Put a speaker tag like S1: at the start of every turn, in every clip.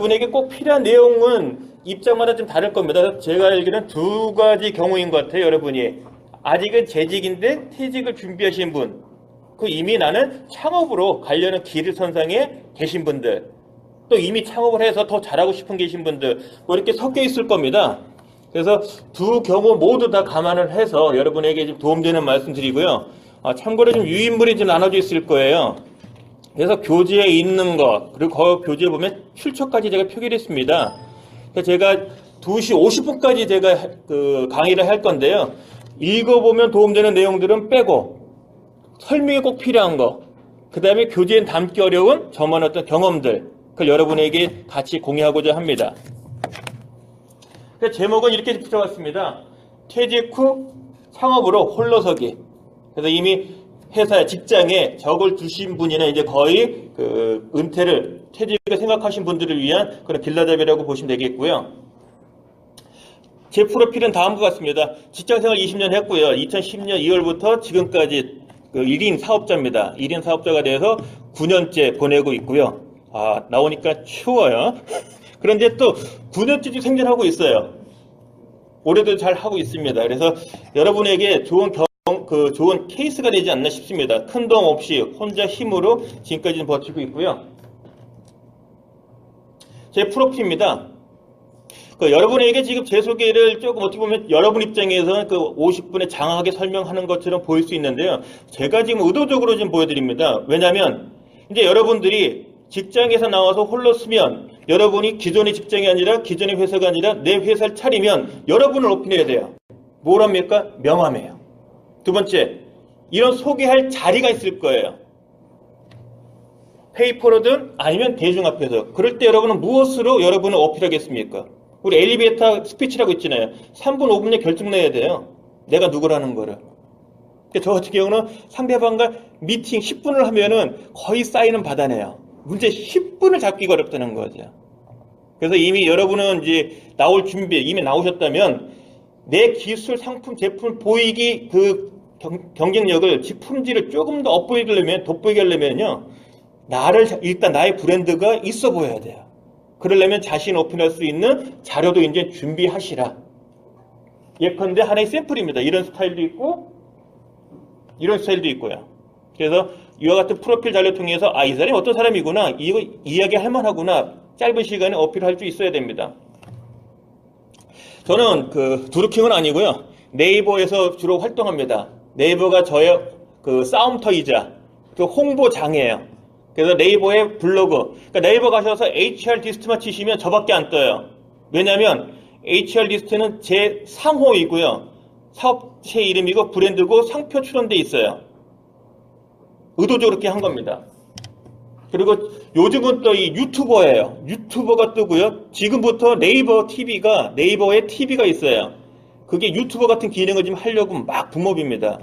S1: 여러분에게 꼭 필요한 내용은 입장마다 좀 다를 겁니다. 제가 알기로는 두 가지 경우인 것 같아요. 여러분이 아직은 재직인데 퇴직을 준비하신 분, 그 이미 나는 창업으로 가려는 길 선상에 계신 분들, 또 이미 창업을 해서 더 잘하고 싶은 계신 분들, 뭐 이렇게 섞여 있을 겁니다. 그래서 두 경우 모두 다 감안을 해서 여러분에게 좀 도움되는 말씀 드리고요. 참고로 좀 유인물이 좀 나눠져 있을 거예요. 그래서 교재에 있는 것, 그리고 그 교재에 보면 출처까지 제가 표기를 했습니다. 그래서 제가 2시 50분까지 제가 강의를 할 건데요. 읽어보면 도움되는 내용들은 빼고, 설명이 꼭 필요한 거, 그 다음에 교재엔 담기 어려운 저만의 어떤 경험들, 그걸 여러분에게 같이 공유하고자 합니다. 그래서 제목은 이렇게 붙여봤습니다. 퇴직 후 창업으로 홀로서기. 그래서 이미 회사에 직장에 적을 두신 분이나 이제 거의 은퇴를 퇴직을 생각하신 분들을 위한 그런 길라잡이라고 보시면 되겠고요. 제 프로필은 다음과 같습니다. 직장생활 20년 했고요. 2010년 2월부터 지금까지 1인 사업자입니다. 1인 사업자가 돼서 9년째 보내고 있고요. 나오니까 추워요. 그런데 또 9년째 생존하고 있어요. 올해도 잘 하고 있습니다. 그래서 여러분에게 좋은 케이스가 되지 않나 싶습니다. 큰 도움 없이 혼자 힘으로 지금까지는 버티고 있고요. 제 프로필입니다. 여러분에게 지금 제 소개를 조금 어떻게 보면 여러분 입장에서는 50분에 장황하게 설명하는 것처럼 보일 수 있는데요. 제가 지금 의도적으로 좀 보여드립니다. 왜냐하면 이제 여러분들이 직장에서 나와서 홀로 쓰면 여러분이 기존의 직장이 아니라 기존의 회사가 아니라 내 회사를 차리면 여러분을 높여야 돼요. 뭐랍니까? 명함이에요. 두 번째, 이런 소개할 자리가 있을 거예요. 페이퍼로든 아니면 대중 앞에서. 그럴 때 여러분은 무엇으로 여러분을 어필하겠습니까? 우리 엘리베이터 스피치라고 있잖아요. 3분, 5분 내에 결정 내야 돼요. 내가 누구라는 거를. 저 같은 경우는 상대방과 미팅 10분을 하면은 거의 쌓이는 바다네요. 문제 10분을 잡기가 어렵다는 거죠. 그래서 이미 여러분은 이제 나올 준비, 이미 나오셨다면 내 기술, 상품, 제품을 보이기 경쟁력을, 즉 품질을 조금 더 돋보이게 하려면요. 일단 나의 브랜드가 있어 보여야 돼요. 그러려면 자신 어필할 수 있는 자료도 이제 준비하시라. 예컨대 하나의 샘플입니다. 이런 스타일도 있고, 이런 스타일도 있고요. 그래서 이와 같은 프로필 자료 통해서 이 사람이 어떤 사람이구나, 이거 이야기할 만하구나, 짧은 시간에 어필할 수 있어야 됩니다. 저는 두루킹은 아니고요. 네이버에서 주로 활동합니다. 네이버가 저의 싸움터이자 홍보장이에요. 그래서 네이버의 블로그, 그러니까 네이버 가셔서 HR 리스트만 치시면 저밖에 안 떠요. 왜냐하면 HR 리스트는 제 상호이고요. 사업체 이름이고 브랜드고 상표 출원돼 있어요. 의도적으로 그렇게 한 겁니다. 그리고 요즘은 또 이 유튜버예요. 유튜버가 뜨고요. 지금부터 네이버 TV가, 네이버에 TV가 있어요. 그게 유튜버 같은 기능을 지금 하려고 막 붐업입니다.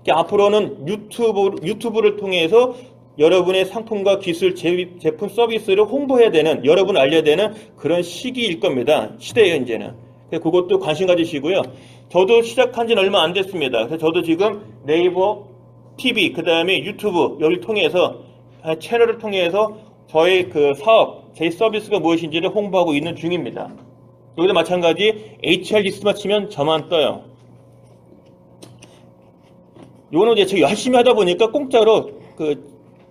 S1: 앞으로는 유튜브를 통해서 여러분의 상품과 기술, 제품, 서비스를 홍보해야 되는, 여러분 알려야 되는 그런 시기일 겁니다. 시대예요, 이제는. 그것도 관심 가지시고요. 저도 시작한 지는 얼마 안 됐습니다. 그래서 저도 지금 네이버 TV, 그 다음에 유튜브, 여기를 통해서, 채널을 통해서 저의 사업, 제 서비스가 무엇인지를 홍보하고 있는 중입니다. 여기도 마찬가지 HR 리스트만 치면 저만 떠요. 이거는 이제 제가 열심히 하다 보니까 공짜로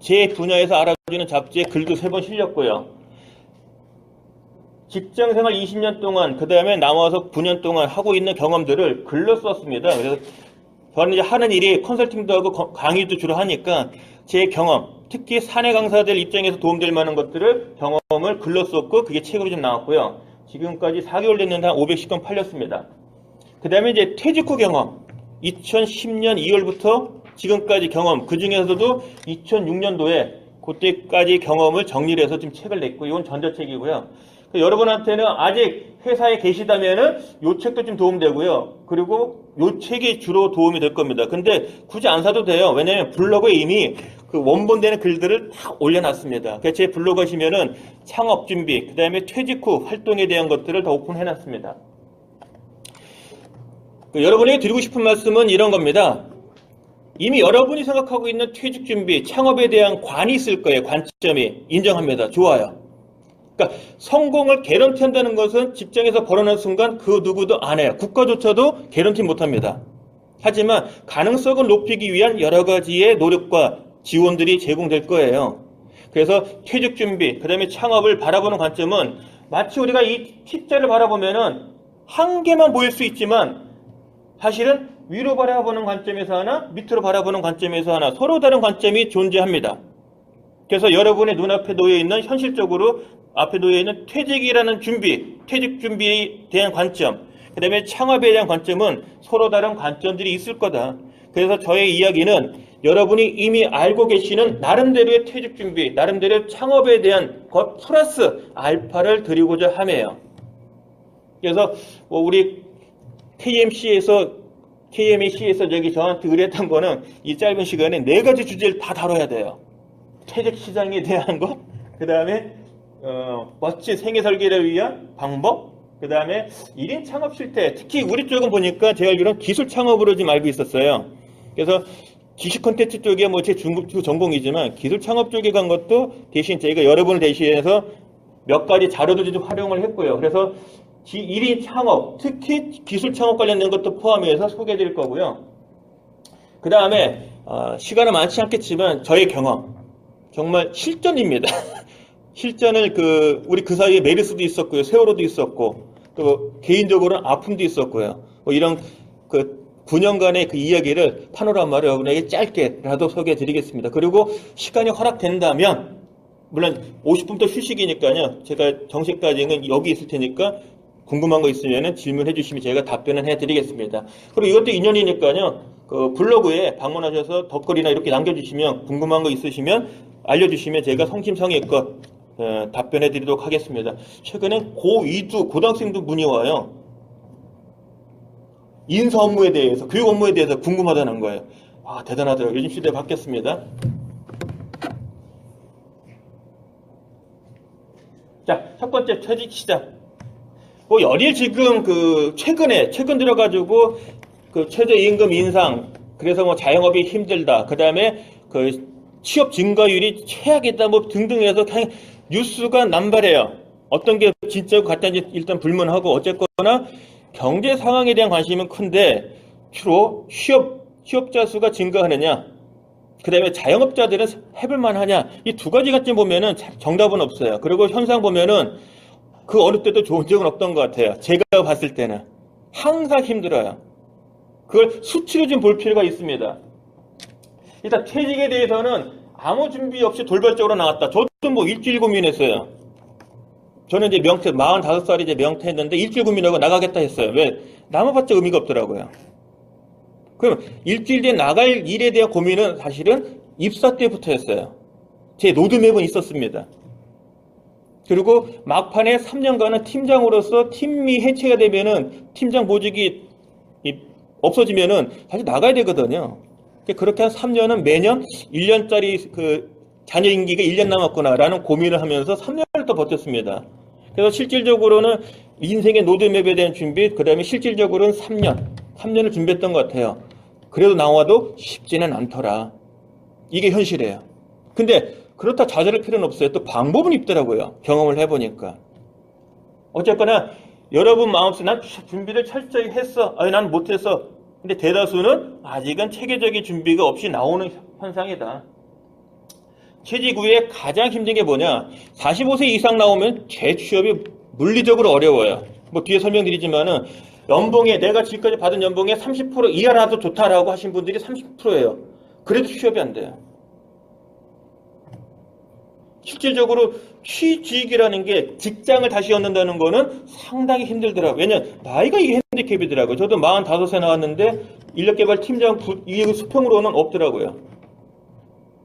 S1: 제 분야에서 알아주는 잡지에 글도 3번 실렸고요. 직장생활 20년 동안, 그 다음에 나와서 9년 동안 하고 있는 경험들을 글로 썼습니다. 그래서 저는 이제 하는 일이 컨설팅도 하고 강의도 주로 하니까 제 경험, 특히 사내 강사들 입장에서 도움될 만한 것들을, 경험을 글로 썼고, 그게 책으로 좀 나왔고요. 지금까지 4개월 됐는데 한 510권 팔렸습니다. 그 다음에 이제 퇴직 후 경험, 2010년 2월부터 지금까지 경험, 그 중에서도 2006년도에 그때까지 경험을 정리를 해서 지금 책을 냈고, 이건 전자책이고요. 여러분한테는 아직 회사에 계시다면은 요 책도 좀 도움되고요. 그리고 요 책이 주로 도움이 될 겁니다. 근데 굳이 안 사도 돼요. 왜냐면 블로그에 이미 원본되는 글들을 다 올려놨습니다. 그래서 제 블로그 하시면은 창업 준비, 그 다음에 퇴직 후 활동에 대한 것들을 다 오픈해놨습니다. 여러분에게 드리고 싶은 말씀은 이런 겁니다. 이미 여러분이 생각하고 있는 퇴직 준비, 창업에 대한 관이 있을 거예요. 관점이. 인정합니다. 좋아요. 그러니까 성공을 개런티한다는 것은 직장에서 벌어난 순간 그 누구도 안 해요. 국가조차도 개런티 못합니다. 하지만 가능성을 높이기 위한 여러 가지의 노력과 지원들이 제공될 거예요. 그래서 퇴직 준비, 그 다음에 창업을 바라보는 관점은 마치 우리가 이 T자를 바라보면은 한 개만 보일 수 있지만 사실은 위로 바라보는 관점에서 하나, 밑으로 바라보는 관점에서 하나 서로 다른 관점이 존재합니다. 그래서 여러분의 눈앞에 놓여 있는 현실적으로 앞에 놓여 있는 퇴직이라는 준비, 퇴직 준비에 대한 관점, 그 다음에 창업에 대한 관점은 서로 다른 관점들이 있을 거다. 그래서 저의 이야기는 여러분이 이미 알고 계시는 나름대로의 퇴직 준비, 나름대로의 창업에 대한 것 플러스 알파를 드리고자 함이에요. 그래서 우리 KMC에서 저기 저한테 의뢰했던 거는 이 짧은 시간에 4가지 주제를 다 다뤄야 돼요. 퇴직 시장에 대한 것, 그 다음에 멋진 생애 설계를 위한 방법, 그 다음에 1인 창업 실태, 특히 우리 쪽은 보니까 제가 알기로는 기술 창업으로 지금 알고 있었어요. 그래서 기술 콘텐츠 쪽이 뭐 제 주 전공이지만 기술 창업 쪽에 간 것도 대신 저희가 여러분을 대신해서 몇 가지 자료들도 좀 활용을 했고요. 그래서 1인 창업, 특히 기술 창업 관련된 것도 포함해서 소개해 드릴 거고요. 그 다음에 시간은 많지 않겠지만 저의 경험, 정말 실전입니다. 실전을 우리 그 사이에 메르스도 있었고요, 세월호도 있었고, 또 개인적으로는 아픔도 있었고요. 뭐 이런 9년간의 그 이야기를 파노라마로 여러분에게 짧게라도 소개해 드리겠습니다. 그리고 시간이 허락된다면, 물론 50분부터 휴식이니까요. 제가 정시까지는 여기 있을 테니까 궁금한 거 있으면 질문해 주시면 제가 답변을 해 드리겠습니다. 그리고 이것도 인연이니까요. 블로그에 방문하셔서 덧글이나 이렇게 남겨주시면 궁금한 거 있으시면 알려주시면 제가 성심성의껏 답변해 드리도록 하겠습니다. 최근에 고2도 고등학생도 문의 와요. 인사 업무에 대해서, 교육 업무에 대해서 궁금하다는 거예요. 아, 대단하더라고요. 요즘 시대 바뀌었습니다. 자, 첫 번째 퇴직 시장. 연일 지금 최근 들어가지고 최저임금 인상, 그래서 뭐 자영업이 힘들다. 그 다음에 취업 증가율이 최악이다. 뭐 등등 해서 그냥 뉴스가 남발해요. 어떤 게 진짜고 가짜인지 일단 불문하고 어쨌거나 경제 상황에 대한 관심은 큰데 주로 취업자 수가 증가하느냐, 그 다음에 자영업자들은 해볼만 하냐, 이 두 가지 관점 보면은 정답은 없어요. 그리고 현상 보면은 그 어느 때도 좋은 적은 없던 것 같아요. 제가 봤을 때는 항상 힘들어요. 그걸 수치로 좀 볼 필요가 있습니다. 일단 퇴직에 대해서는 아무 준비 없이 돌발적으로 나왔다. 저도 뭐 일주일 고민했어요. 저는 이제 45살이 이제 명퇴했는데 일주일 고민하고 나가겠다 했어요. 왜? 남아봤자 의미가 없더라고요. 그럼 일주일 뒤에 나갈 일에 대한 고민은 사실은 입사 때부터 했어요. 제 로드맵은 있었습니다. 그리고 막판에 3년간은 팀장으로서 팀이 해체가 되면은 팀장 보직이 없어지면은 다시 나가야 되거든요. 그렇게 한 3년은 매년 1년짜리 자녀 임기가 1년 남았구나라는 고민을 하면서 3년을 더 버텼습니다. 그래서 실질적으로는 인생의 로드맵에 대한 준비, 그 다음에 실질적으로는 3년을 준비했던 것 같아요. 그래도 나와도 쉽지는 않더라. 이게 현실이에요. 근데 그렇다 좌절할 필요는 없어요. 또 방법은 있더라고요. 경험을 해보니까. 어쨌거나 여러분 마음속에 난 준비를 철저히 했어. 아니 난 못했어. 근데 대다수는 아직은 체계적인 준비가 없이 나오는 현상이다. 퇴직 후에 가장 힘든 게 뭐냐? 45세 이상 나오면 재취업이 물리적으로 어려워요. 뭐 뒤에 설명드리지만은 연봉에 내가 지금까지 받은 연봉의 30% 이하라도 좋다라고 하신 분들이 30%예요. 그래도 취업이 안 돼요. 실질적으로 취직이라는 게 직장을 다시 얻는다는 거는 상당히 힘들더라고요. 왜냐면 나이가 이게 핸디캡이더라고요. 저도 45세 나왔는데 인력개발 팀장 이 수평으로는 없더라고요.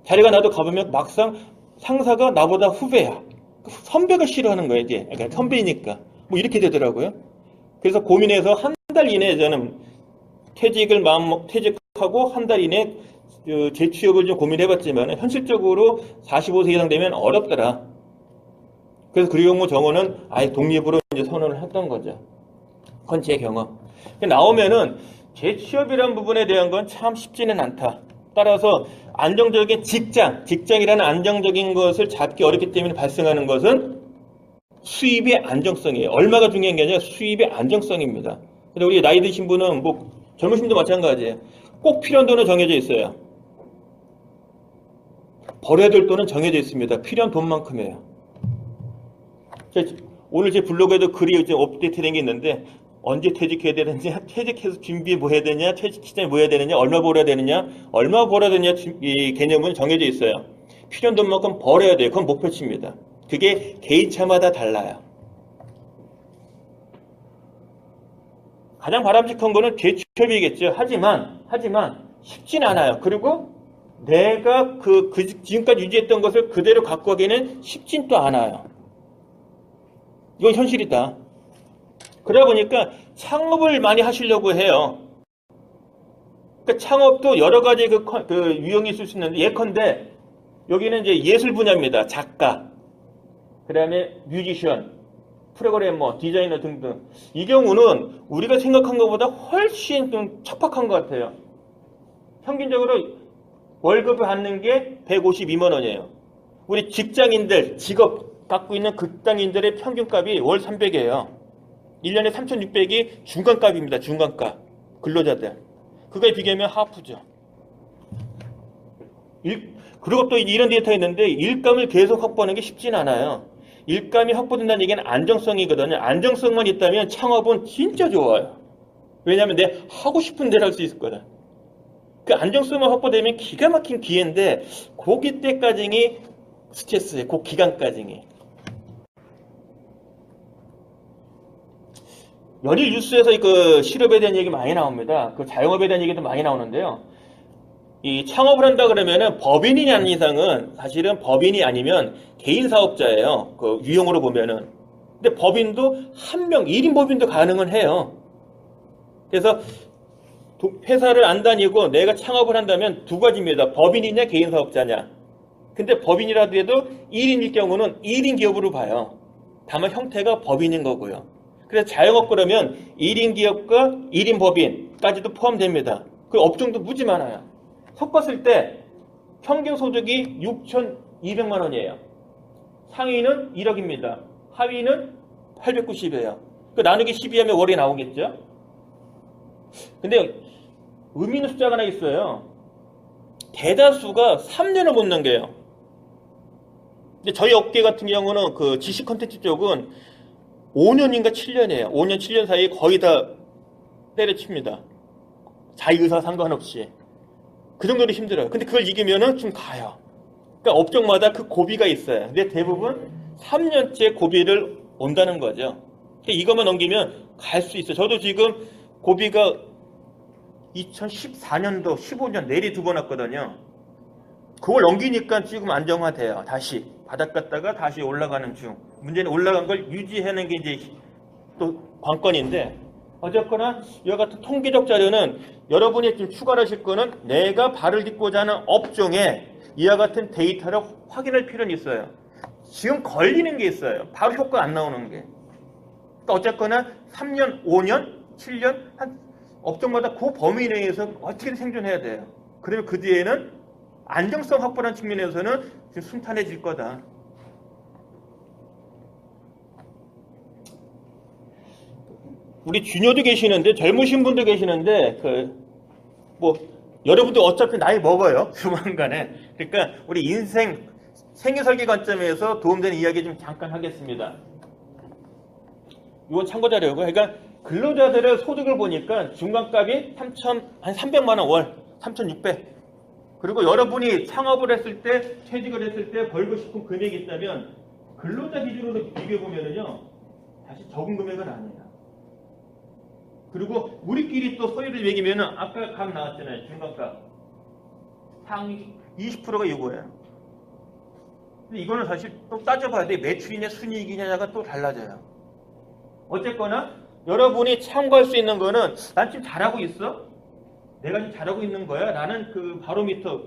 S1: 자리가 나도 가보면 막상 상사가 나보다 후배야. 선배가 싫어하는 거예요, 이게. 그러니까 선배이니까. 뭐 이렇게 되더라고요. 그래서 고민해서 한 달 이내에 저는 퇴직하고 한 달 이내 재취업을 좀 고민해봤지만 현실적으로 45세 이상 되면 어렵더라. 그래서 그 경우 정원은 아예 독립으로 이제 선언을 했던 거죠. 그건 제 경험. 나오면은 재취업이라는 부분에 대한 건 참 쉽지는 않다. 따라서 안정적인 직장이라는 안정적인 것을 잡기 어렵기 때문에 발생하는 것은 수입의 안정성이에요. 얼마가 중요한 게 아니라 수입의 안정성입니다. 근데 우리 나이 드신 분은 뭐 젊으신 분도 마찬가지예요. 꼭 필요한 돈은 정해져 있어요. 벌어야 될 돈은 정해져 있습니다. 필요한 돈만큼이에요. 오늘 제 블로그에도 글이 이제 업데이트된 게 있는데 언제 퇴직해야 되느냐, 퇴직해서 준비해 뭐 해야 되냐, 퇴직 시점에 뭐 해야 되느냐, 얼마 벌어야 되느냐, 이 개념은 정해져 있어요. 필요한 돈만큼 벌어야 돼요. 그건 목표치입니다. 그게 개인차마다 달라요. 가장 바람직한 거는 재취업이겠죠. 하지만 쉽진 않아요. 그리고 내가 지금까지 유지했던 것을 그대로 갖고 가기는 쉽진 또 않아요. 이건 현실이다. 그러다 보니까 창업을 많이 하시려고 해요. 그러니까 창업도 여러 가지 그 유형이 있을 수 있는데 예컨대 여기는 이제 예술 분야입니다. 작가, 그 다음에 뮤지션, 프로그래머, 디자이너 등등. 이 경우는 우리가 생각한 것보다 훨씬 좀 척박한 것 같아요. 평균적으로 월급을 받는 게 152만 원이에요. 우리 직장인들, 직업 갖고 있는 직장인들의 평균값이 월 300이에요. 1년에 3,600이 중간값입니다. 중간값. 근로자들. 그거에 비교하면 하프죠. 그리고 또 이런 데이터가 있는데 일감을 계속 확보하는 게 쉽진 않아요. 일감이 확보된다는 얘기는 안정성이거든요. 안정성만 있다면 창업은 진짜 좋아요. 왜냐하면 내 하고 싶은 대로 할 수 있을 거다. 그 안정성만 확보되면 기가 막힌 기회인데 고기 때까지니 스트레스예요. 그 기간까지니. 연일 뉴스에서 그 실업에 대한 얘기 많이 나옵니다. 그 자영업에 대한 얘기도 많이 나오는데요. 이 창업을 한다 그러면은 법인이 아닌 이상은 사실은 법인이 아니면 개인 사업자예요. 그 유형으로 보면은. 근데 법인도 한 명, 1인 법인도 가능은 해요. 그래서 회사를 안 다니고 내가 창업을 한다면 두 가지입니다. 법인이냐 개인 사업자냐. 근데 법인이라도 해도 1인일 경우는 1인 기업으로 봐요. 다만 형태가 법인인 거고요. 그래서 자영업 그러면 1인 기업과 1인 법인까지도 포함됩니다. 그 업종도 무지 많아요. 섞었을 때 평균 소득이 6,200만 원이에요. 상위는 1억입니다. 하위는 890이에요. 그 나누기 12하면 월이 나오겠죠? 근데 의미 있는 숫자가 하나 있어요. 대다수가 3년을 못 넘겨요. 근데 저희 업계 같은 경우는 그 지식 컨텐츠 쪽은 5년인가 7년이에요. 5년, 7년 사이에 거의 다 때려칩니다. 자기 의사 상관없이. 그 정도로 힘들어요. 근데 그걸 이기면은 좀 가요. 그러니까 업종마다 그 고비가 있어요. 근데 대부분 3년째 고비를 온다는 거죠. 그러니까 이것만 넘기면 갈 수 있어요. 저도 지금 고비가 2014년도, 15년 내리 두 번 왔거든요. 그걸 넘기니까 지금 안정화돼요. 다시 바닥 갔다가 다시 올라가는 중. 문제는 올라간 걸 유지하는 게 이제 또 관건인데, 어쨌거나 이와 같은 통계적 자료는 여러분이 좀 추가로 하실 거는 내가 발을 딛고자 하는 업종에 이와 같은 데이터를 확인할 필요는 있어요. 지금 걸리는 게 있어요. 바로 효과 안 나오는 게. 그러니까 어쨌거나 3년, 5년, 7년 한 업종마다 그 범위 내에서 어떻게든 생존해야 돼요. 그리고 그 뒤에는 안정성 확보라는 측면에서는 지금 순탄해질 거다. 우리 주녀도 계시는데, 젊으신 분도 계시는데, 여러분도 어차피 나이 먹어요. 조만간에. 그러니까 우리 인생, 생애 설계 관점에서 도움되는 이야기 좀 잠깐 하겠습니다. 이건 참고 자료고요. 그러니까 근로자들의 소득을 보니까 중간값이 한 300만 원 월, 3,600. 그리고 여러분이 창업을 했을 때, 퇴직을 했을 때 벌고 싶은 금액이 있다면 근로자 기준으로 비교해보면은요, 사실 적은 금액은 아니에요. 그리고 우리끼리 또 소리를 매기면은 아까 값 나왔잖아요. 중간값. 상위 20%가 이거예요. 근데 이거는 사실 또 따져봐야 돼. 매출이냐 순이익이냐가 또 달라져요. 어쨌거나 여러분이 참고할 수 있는 거는 난 지금 잘하고 있어? 내가 지금 잘하고 있는 거야? 라는 그 바로미터,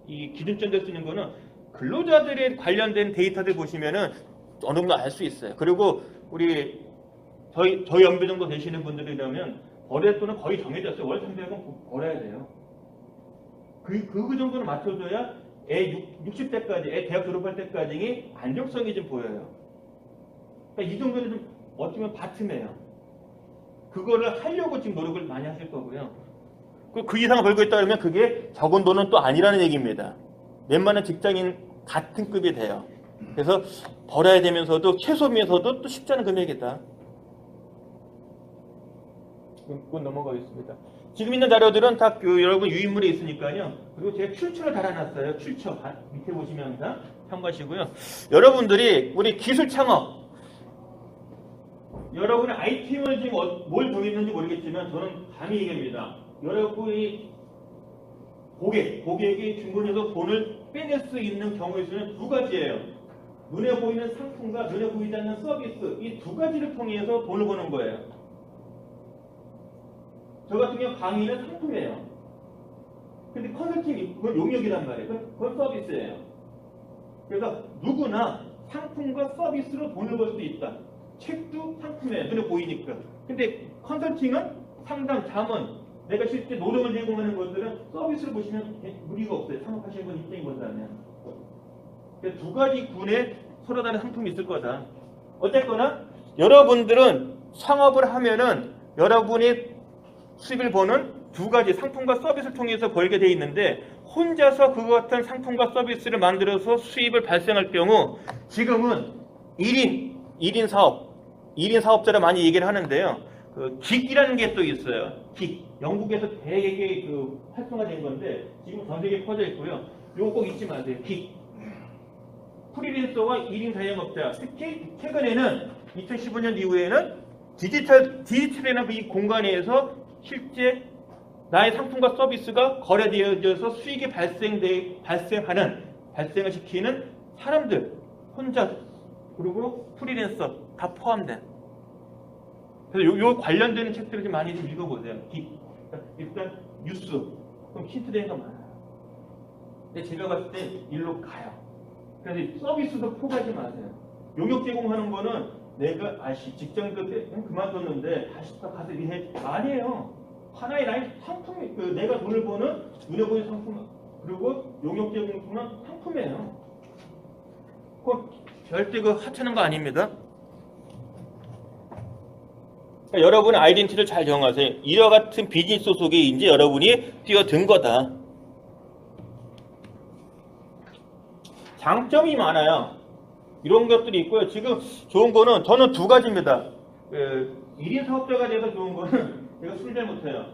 S1: 이 기준점 될 수 있는 거는 근로자들에 관련된 데이터들 보시면은 어느 정도 알 수 있어요. 그리고 우리 저희 연배 정도 되시는 분들이라면 거래 또는 거의 정해졌어요. 월 300원 벌어야 돼요. 그 정도는 맞춰줘야 애 60대까지, 애 대학 졸업할 때까지 안정성이 좀 보여요. 그러니까 이 정도는 좀 어떻게 보면 바틈이에요. 그거를 하려고 지금 노력을 많이 하실 거고요. 그 이상 벌고 있다 그러면 그게 적은 돈은 또 아니라는 얘기입니다. 웬만한 직장인 같은 급이 돼요. 그래서 벌어야 되면서도 최소면서도 또 쉽지 않은 금액이다. 그건 넘어가겠습니다. 지금 있는 자료들은 다 여러분 유인물에 있으니까요. 그리고 제가 출처를 달아놨어요. 출처 밑에 보시면 항상 참고하시고요. 여러분들이 우리 기술 창업, 여러분의 아이템을 지금 뭘 정했는지 모르겠지만 저는 감히 얘기합니다. 여러분이 고객이 중간에서 돈을 빼낼 수 있는 경우의 수는 두 가지예요. 눈에 보이는 상품과 눈에 보이지 않는 서비스, 이 두 가지를 통해서 돈을 버는 거예요. 저 같은 경우 강의는 상품이에요. 근데 컨설팅이 그건 용역이란 말이에요. 그건 서비스예요. 그래서 누구나 상품과 서비스로 돈을 벌 수 있다. 책도 상품이에요. 눈에 보이니까. 근데 컨설팅은 상담, 자문, 내가 실제 노동을 제공하는 것들은 서비스를 보시면 무리가 없어요. 창업하시는 분 입장이 본다면. 두 가지 군에 서로 다른 상품이 있을 거다. 어쨌거나 여러분들은 창업을 하면은 여러분이 수입을 버는 두 가지 상품과 서비스를 통해서 벌게 돼 있는데 혼자서 그와 같은 상품과 서비스를 만들어서 수입을 발생할 경우 지금은 1인 사업자를 많이 얘기를 하는데요. 긱이라는 게 또 있어요. 긱. 영국에서 되게 활성화된 건데 지금 전 세계에 퍼져 있고요. 요거 꼭 잊지 마세요. 긱. 프리랜서와 1인 자영업자. 특히 최근에는 2015년 이후에는 디지털이라는 이 공간에서 실제 나의 상품과 서비스가 거래되어져서 수익이 발생을 시키는 사람들, 혼자, 그리고 프리랜서 다 포함된. 그래서 요 관련되는 책들을 좀 많이 좀 읽어보세요. 일단 뉴스, 좀 힌트되는 거 많아요. 근데 제가 봤을 때 일로 가요. 그래서 서비스도 포기하지 마세요. 용역 제공하는 거는 내가 직장도 그만뒀는데 다시 또 가서 일해. 아니에요. 하나의 라인 상품이 내가 돈을 버는 눈에 보이는 상품 그리고 용역 제공은 상품이에요. 절대 하찮은 거 아닙니다. 그러니까 여러분의 아이덴티티를 잘 정하세요. 이와 같은 비즈니스 속에 이제 여러분이 뛰어든 거다. 장점이 많아요. 이런 것들이 있고요. 지금 좋은 거는 저는 두 가지입니다. 1인 사업자가 돼서 좋은 거는 제가 술 잘 못해요.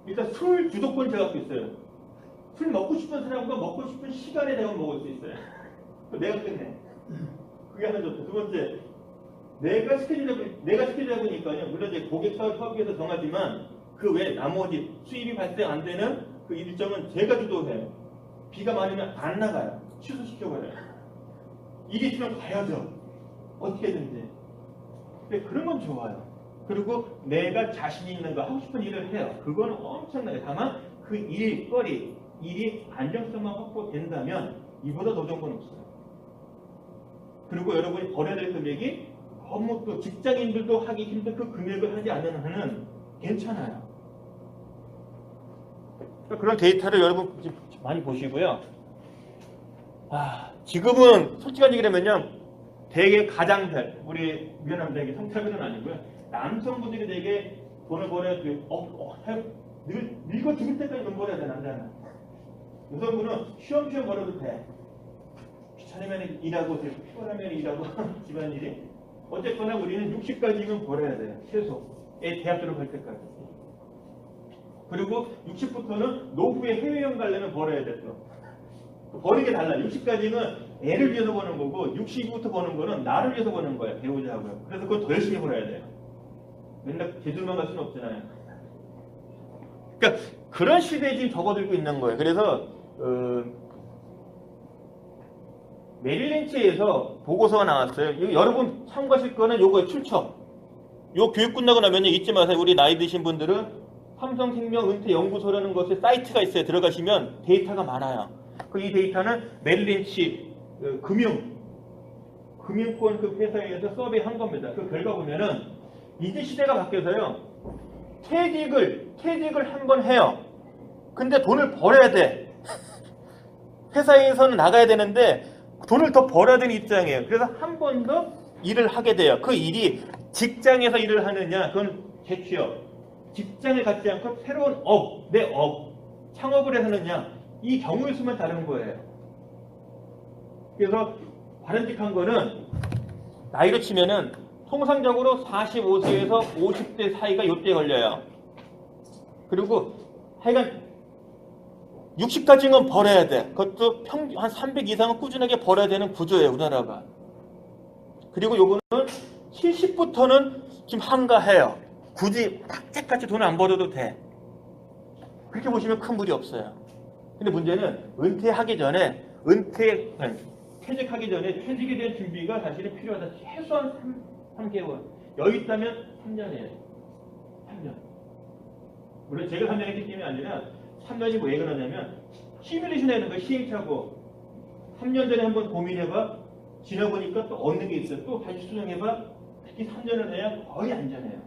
S1: 일단 술 주도권 제가 갖고 있어요. 술 먹고 싶은 사람과 먹고 싶은 시간에 내가 먹을 수 있어요. 내가 끝내. 그게 하나 좋죠. 두 번째, 내가 스케줄 잡으니까요. 물론 이제 고객 사업에서 정하지만 그 외에 나머지 수입이 발생 안 되는 그 일정은 제가 주도해요. 비가 많으면 안 나가요. 취소시켜버려요. 일이 있으면 가야죠. 어떻게든지. 근데 그런 건 좋아요. 그리고 내가 자신 있는 거 하고 싶은 일을 해요. 그건 엄청나게. 다만 그 일이 안정성만 확보된다면 이보다 더 좋은 건 없어요. 그리고 여러분이 벌어야 될 금액이 너무 또 직장인들도 하기 힘든 그 금액을 하지 않는 한은 괜찮아요. 그런 데이터를 여러분 많이 보시고요. 지금은 솔직한 얘기를 하면요. 되게 가장들, 우리 미안합니다. 이게 성차별은 아니고요. 남성분들이 되게 돈을 벌어야 늙어 죽을 때까지 돈 벌어야 돼, 남자는. 여성분은 쉬엄쉬엄 벌어도 돼. 귀찮으면 일하고, 피곤하면 일하고, 집안일이. 어쨌거나 우리는 60까지는 벌어야 돼요. 최소. 애 대학 졸업할 때까지. 그리고 60부터는 노후에 해외여행 가려면 벌어야 돼, 또. 버는 게 달라요. 60까지는 애를 위해서 버는 거고 62부터 버는 거는 나를 위해서 버는 거예요. 배우자고요. 그래서 그걸 더 열심히 벌어야 돼요. 맨날 제주만 갈 수는 없잖아요. 그러니까 그런 시대에 지금 접어들고 있는 거예요. 그래서 메릴린치에서 보고서가 나왔어요. 여러분 참고하실 거는 요거 출처. 요 교육 끝나고 나면 잊지 마세요. 우리 나이 드신 분들은 삼성생명 은퇴연구소라는 것에 사이트가 있어요. 들어가시면 데이터가 많아요. 이 데이터는 메릴린치 금융권 그 회사에서 서베이한 겁니다. 그 결과 보면은 이제 시대가 바뀌어서요. 퇴직을 한번 해요. 근데 돈을 벌어야 돼. 회사에서는 나가야 되는데 돈을 더 벌어야 되는 입장이에요. 그래서 한 번 더 일을 하게 돼요. 그 일이 직장에서 일을 하느냐, 그건 재취업. 직장을 갖지 않고 새로운 내 창업을 해서 하느냐, 이 경우의 수만 다른 거예요. 그래서 바람직한 거는 나이로 치면은 통상적으로 45세에서 50대 사이가 요때 걸려요. 그리고 하여간 60까지는 벌어야 돼. 그것도 한 300 이상은 꾸준하게 벌어야 되는 구조예요, 우리나라가. 그리고 요거는 70부터는 지금 한가해요. 굳이 딱지같이 돈을 안 벌어도 돼. 그렇게 보시면 큰 무리 없어요. 근데 문제는 은퇴하기 전에, 퇴직하기 전에 퇴직에 대한 준비가 사실은 필요하다. 최소한 3개월. 여유 있다면 3년이에요. 3년. 물론 제가 3년 했기 때문이 아니라 3년이 왜 그러냐면 시뮬레이션 하는 거예요. 시행착오. 3년 전에 한번 고민해봐. 지나보니까 또 얻는 게 있어요. 또 다시 수정해봐. 특히 3년을 해야 거의 안전해요.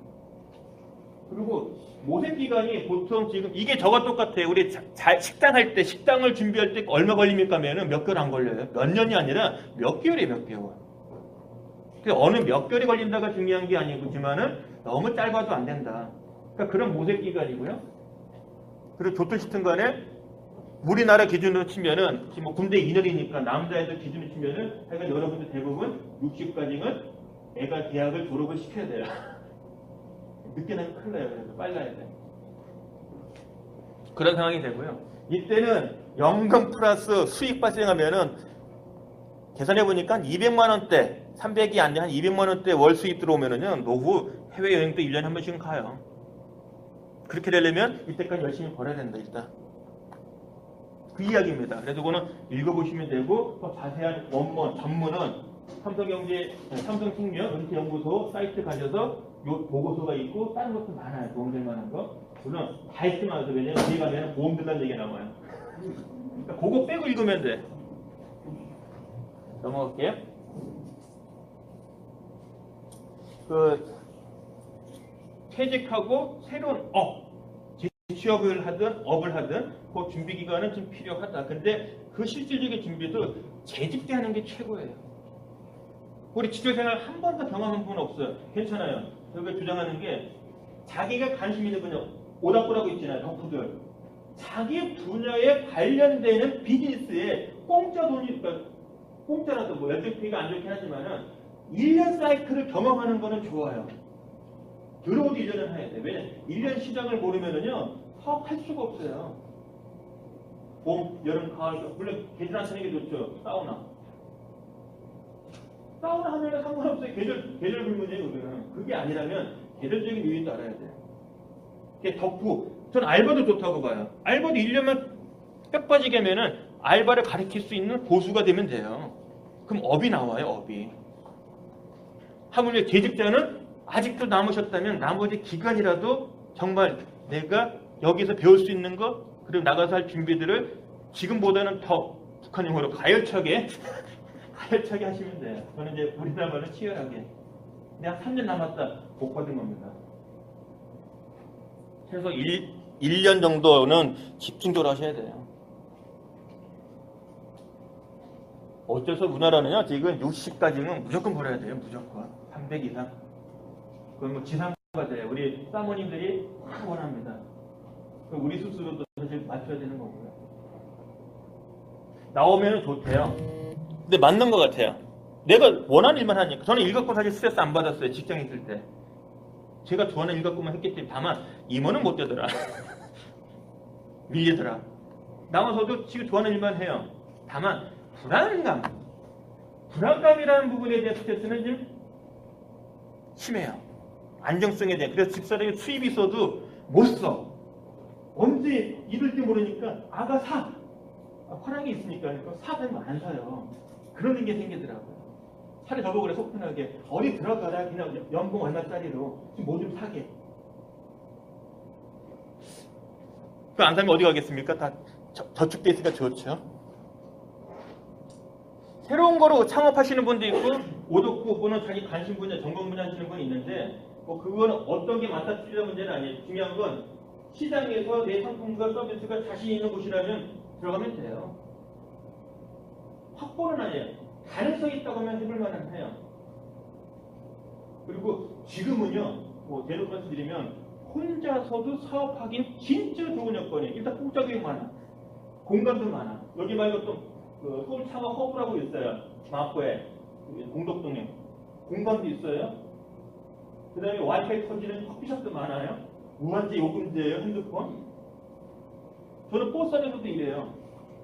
S1: 그리고 모색 기간이 보통 지금 이게 저와 똑같아요. 우리 식당 할 때, 식당을 준비할 때 얼마 걸립니까 하면은 몇 개월 안 걸려요. 몇 년이 아니라 몇 개월이에요, 몇 개월. 어느 몇 개월이 걸린다가 중요한 게 아니지만은 너무 짧아도 안 된다. 그러니까 그런 모색 기간이고요. 그리고 좋든 싫든 간에 우리나라 기준으로 치면은 지금 뭐 군대 2년이니까 남자애들 기준으로 치면은 하여간 여러분들 대부분 60까지는 애가 대학을 졸업을 시켜야 돼요. 늦게 나면 큰일 나요. 그래서 빨리 가야 돼. 그런 상황이 되고요. 이때는 연금 플러스 수익 발생하면은 계산해보니까 200만 원대, 300이 안 돼, 한 200만 원대 월 수입 들어오면은요, 노후 해외여행도 1년에 한 번씩은 가요. 그렇게 되려면 이때까지 열심히 벌어야 된다, 일단. 그 이야기입니다. 그래서 그거는 읽어보시면 되고, 더 자세한 원문, 전문은 삼성생명 은퇴연구소 사이트 가셔서 요 보고서가 있고, 다른 것도 많아요. 도움될 만한 거. 물론 다 있으면 안 돼. 왜냐면 뒤에 가면 보험 든다는 얘기가 나와요. 그러니까 그거 빼고 읽으면 돼. 넘어갈게요. 퇴직하고 새로운 취업을 하든 업을 하든 그 준비 기간은 좀 필요하다. 근데 그 실질적인 준비도 재직 때 하는 게 최고예요. 우리 직장생활 한 번도 경험한 분 없어요. 괜찮아요. 여기 주장하는 게 자기가 관심 있는 분야, 오닥불하고 있잖아요. 덕후들. 자기 분야에 관련되는 비즈니스에 공짜 돈이, 그러니까 공짜라도 뭐 열정페이가 안 좋긴 하지만은 1년 사이클을 경험하는 거는 좋아요. 들어오도 1년은 해야 돼. 왜냐? 1년 시장을 모르면은요, 사업할 수가 없어요. 봄, 여름, 가을, 물론 계절 안 쓰는 게 좋죠. 사우나 하면 상관없어요. 계절 불문이에요, 우리는. 그게 아니라면 계절적인 요인도 알아야 돼요. 그게 덕후. 전 알바도 좋다고 봐요. 알바도 1년만 뼈 빠지게 하면은 알바를 가르칠 수 있는 고수가 되면 돼요. 그럼 업이 나와요, 업이. 하물며 재직자는 아직도 남으셨다면 나머지 기간이라도 정말 내가 여기서 배울 수 있는 거, 그리고 나가서 할 준비들을 지금보다는 더 북한용어로 가열차게 하시면 돼요. 저는 이제 우리나라 말로 치열하게. 내가 3년 남았다. 복 받은 겁니다. 최소 1년 정도는 집중적으로 하셔야 돼요. 어쩔 수 없이 우리나라는요, 지금 60까지는 무조건 벌어야 돼요. 무조건. 300 이상. 그건 뭐 지상가 돼요. 우리 사모님들이 다 원합니다. 우리 스스로도 사실 맞춰야 되는 거고요. 나오면 좋대요. 근데 맞는 것 같아요. 내가 원하는 일만 하니까. 저는 일 갖고 사실 스트레스 안 받았어요. 직장에 있을 때. 제가 좋아하는 일 갖고만 했기 때문에. 다만 임원은 못 되더라. 밀리더라. 나와서도 지금 좋아하는 일만 해요. 다만 불안감이라는 부분에 대한 스트레스는 좀 심해요. 안정성에 대한. 그래서 집사람이 수입이 있어도 못 써. 언제 잃을지 모르니까 아가 사. 화랑이 있으니까 사면 안 사요. 그런 게 생기더라고요. 차라리 저보고 그래, 속 편하게 어디 들어가라. 그냥 연봉 얼마짜리로 지금 뭐 좀 사게. 그 안 사면 어디 가겠습니까? 다 저축돼 있으니까 좋죠. 새로운 거로 창업하시는 분도 있고 오덕후 또는 자기 관심 분야, 전공 분야 하시는 분이 있는데 뭐 그거는 어떤 게 맞다 틀리다 문제는 아니에요. 중요한 건 시장에서 내 상품과 서비스가 자신 있는 곳이라면 들어가면 돼요. 확보는 아니에요. 가능성이 있다고 하면 해볼 만은 해요. 그리고 지금은요, 뭐 대놓고 말씀드리면 혼자서도 사업하기는 진짜 좋은 여건이에요. 일단 공짜 교육 많아. 공간도 많아. 여기 말고 또 그 서울 창업 허브라고 있어요. 마포에 공덕동에 공간도 있어요. 그 다음에 와이파이 터지는 커피숍도 많아요. 무한제 요금제예요. 핸드폰. 저는 버스 안에서도 이래요.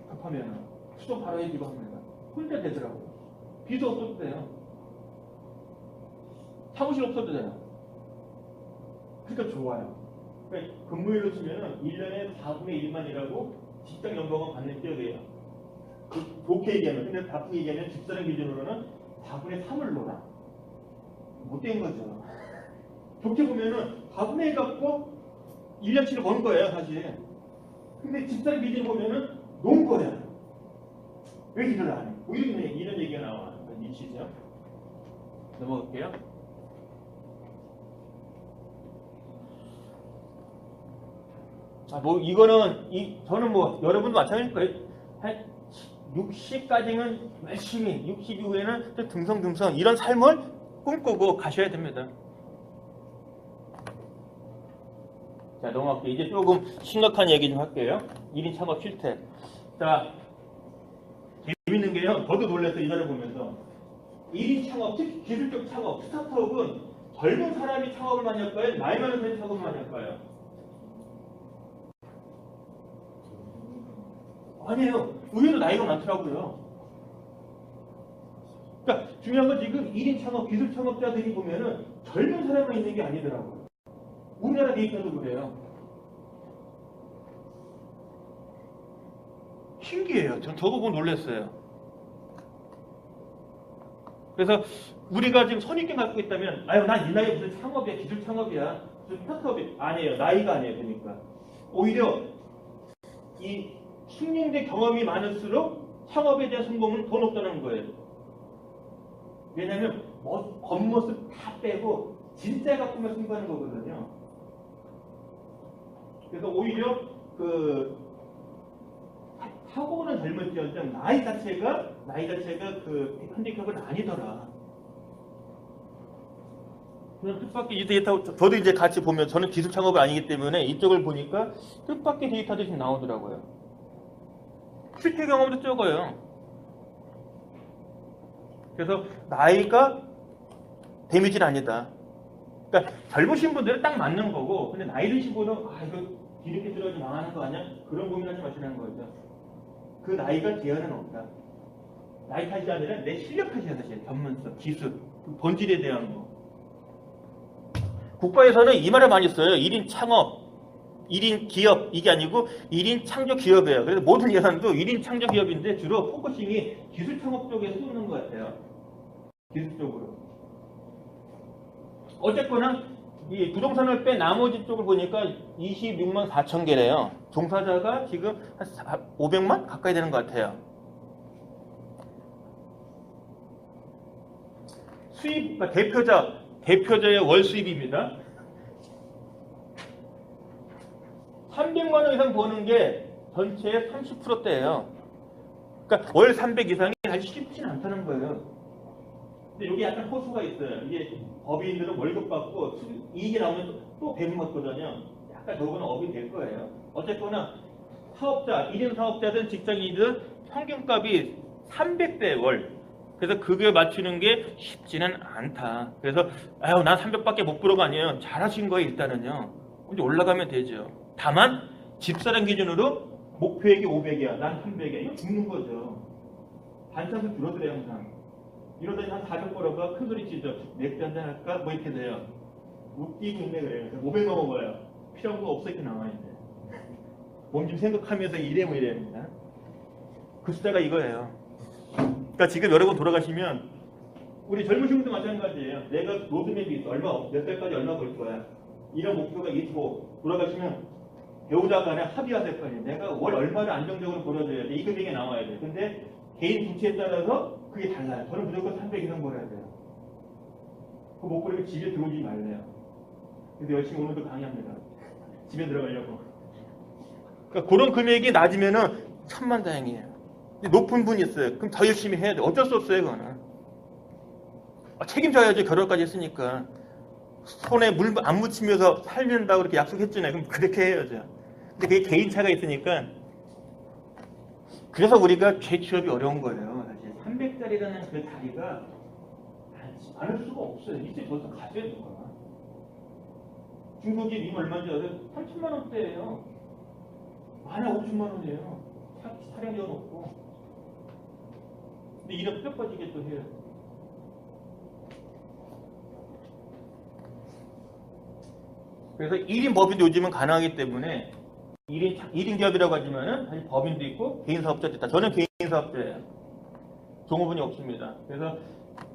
S1: 급하면 수도 바로 해주고 합니다. 혼자 되더라고요. 비도 없어도 돼요. 사무실 없어도 돼요. 그러니까 좋아요. 그러니까 근무일로 치면은 1년에 4분의 1만 일하고 직장 연봉은 받는 지역이에요. 그 좋게 얘기하면, 근데 나쁘게 얘기하면 집사람 기준으로는 4분의 3을 놀아. 못된 거죠. 좋게 보면은 4분의 1 갖고 1년치를 번 거예요, 사실. 근데 집사람 기준 보면은 논 거야. 왜 일을 안 해? 오히려 이런 얘기가 나와. 미치죠? 넘어갈게요. 뭐 이거는 저는 뭐 여러분도 마찬가지일 거예요. 한 60까지는 열심히, 60 이후에는 또 듬성듬성 이런 삶을 꿈꾸고 가셔야 됩니다. 자, 넘어갈게요. 이제 조금 심각한 얘기 좀 할게요. 1인 창업 실태. 자, 재밌는 게요. 저도 놀랐어요. 이 자료 보면서. 1인 창업, 특히 기술적 창업, 스타트업은 젊은 사람이 창업을 많이 할까요? 나이 많은 사람이 창업을 많이 할까요? 아니에요. 의외로 나이가 많더라고요. 그러니까 중요한 건 지금 1인 창업, 기술 창업자들이 보면은 젊은 사람만 있는 게 아니더라고요. 우리나라 데이터도 그래요. 신기해요. 전 저도 보고 놀랐어요. 그래서 우리가 지금 선입견 갖고 있다면, 아유, 난 이 나이에 무슨 창업이야, 기술 창업이야, 무슨 스타트업이 아니에요. 나이가 아니에요. 그러니까 오히려 이 숙련된 경험이 많을수록 창업에 대한 성공은 더 높다는 거예요. 왜냐하면 겉모습 다 빼고 진짜 갖고만 승부하는 거거든요. 그래서 오히려 하고는 젊을지언정 나이 자체가 그 핸디캡은 아니더라. 그냥 뜻밖의 이 데이터, 저도 이제 같이 보면, 저는 기술 창업이 아니기 때문에 이쪽을 보니까 뜻밖의 데이터들이 좀 나오더라고요. 실패 경험도 적어요. 그래서 나이가 데미지는 아니다. 그러니까 젊으신 분들은 딱 맞는 거고, 근데 나이 드신 분은 이거 뒤늦게 들어가지 망하는 거 아니야? 그런 고민하지 마시는 거죠. 그 나이가 제한은 없다. 나이 탓이 아니라 내 실력 탓이야. 사실 전문성, 기술, 그 본질에 대한 거. 국가에서는 이 말을 많이 써요. 1인 창업, 1인 기업, 이게 아니고 1인 창조 기업이에요. 그래서 모든 예산도 1인 창조 기업인데 주로 포커싱이 기술 창업 쪽에 쏟는 것 같아요. 기술 쪽으로. 어쨌거나 이 부동산을 뺀 나머지 쪽을 보니까 26만 4천 개래요. 종사자가 지금 한 500만 가까이 되는 것 같아요. 수입, 그러니까 대표자의 월 수입입니다. 300만 원 이상 버는 게 전체의 30%대예요. 그러니까 월 300 이상이 아주 쉽지는 않다는 거예요. 근데 여기 약간 호수가 있어요. 이게 법인들은 월급 받고 이익이 나오면 또 배분 받거든요. 약간 저거는 업이 될 거예요. 어쨌거나 사업자, 1인 사업자든 직장인이든 평균값이 300대 월. 그래서 그게 맞추는 게 쉽지는 않다. 그래서 난 300밖에 못 벌어가 아니에요. 잘하신 거예요. 일단은요. 이제 올라가면 되죠. 다만 집사람 기준으로 목표액이 500이야. 난 300이야. 이거 죽는 거죠. 반찬도 줄어들어요. 항상. 이러더니 한 400 벌어가 큰 소리 치죠. 맥주 한잔 할까? 뭐 이렇게 돼요. 웃기고 있네 그래요. 500 넘어가요. 필요한 거 없어 이렇게 나와야 돼. 몸 좀 생각하면서 이래야 됩니다. 그 숫자가 이거예요. 그러니까 지금 여러분 돌아가시면 우리 젊으신 분도 마찬가지예요. 내가 로드맵이 있어. 몇 살까지 얼마 벌 거야. 이런 목표가 있고 돌아가시면 배우자 간에 합의하실 거 아니에요. 내가 월 얼마를 안정적으로 벌어줘야 돼. 이 금액이 나와야 돼. 근데 개인 부채에 따라서 그게 달라요. 저는 무조건 300 이상 벌어야 돼요. 그 못 벌면 집에 들어오지 말래요. 근데 열심히 오늘도 강의합니다. 집에 들어가려고. 그러니까 그런 금액이 낮으면은 천만다행이에요. 높은 분이 있어요. 그럼 더 열심히 해야 돼. 어쩔 수 없어요, 그거는. 책임져야죠. 결혼까지 했으니까. 손에 물 안 묻히면서 살린다고 그렇게 약속했잖아요. 그럼 그렇게 해야죠. 근데 그게 개인차가 있으니까. 그래서 우리가 재취업이 어려운 거예요. 사실 300짜리라는 그 다리가 않을 수가 없어요. 이제 벌써 가져야 되거나. 중국이 임 얼마인지 알아요? 3천만 원대예요. 많아 5천만 원이에요. 사량료 높고. 근데 이런 뼈 빠지게 또 해요. 그래서 1인 법인도 요즘은 가능하기 때문에 1인 기업이라고 하지만은 사실 법인도 있고 개인 사업자도 있다. 저는 개인 사업자예요. 종업원이 없습니다. 그래서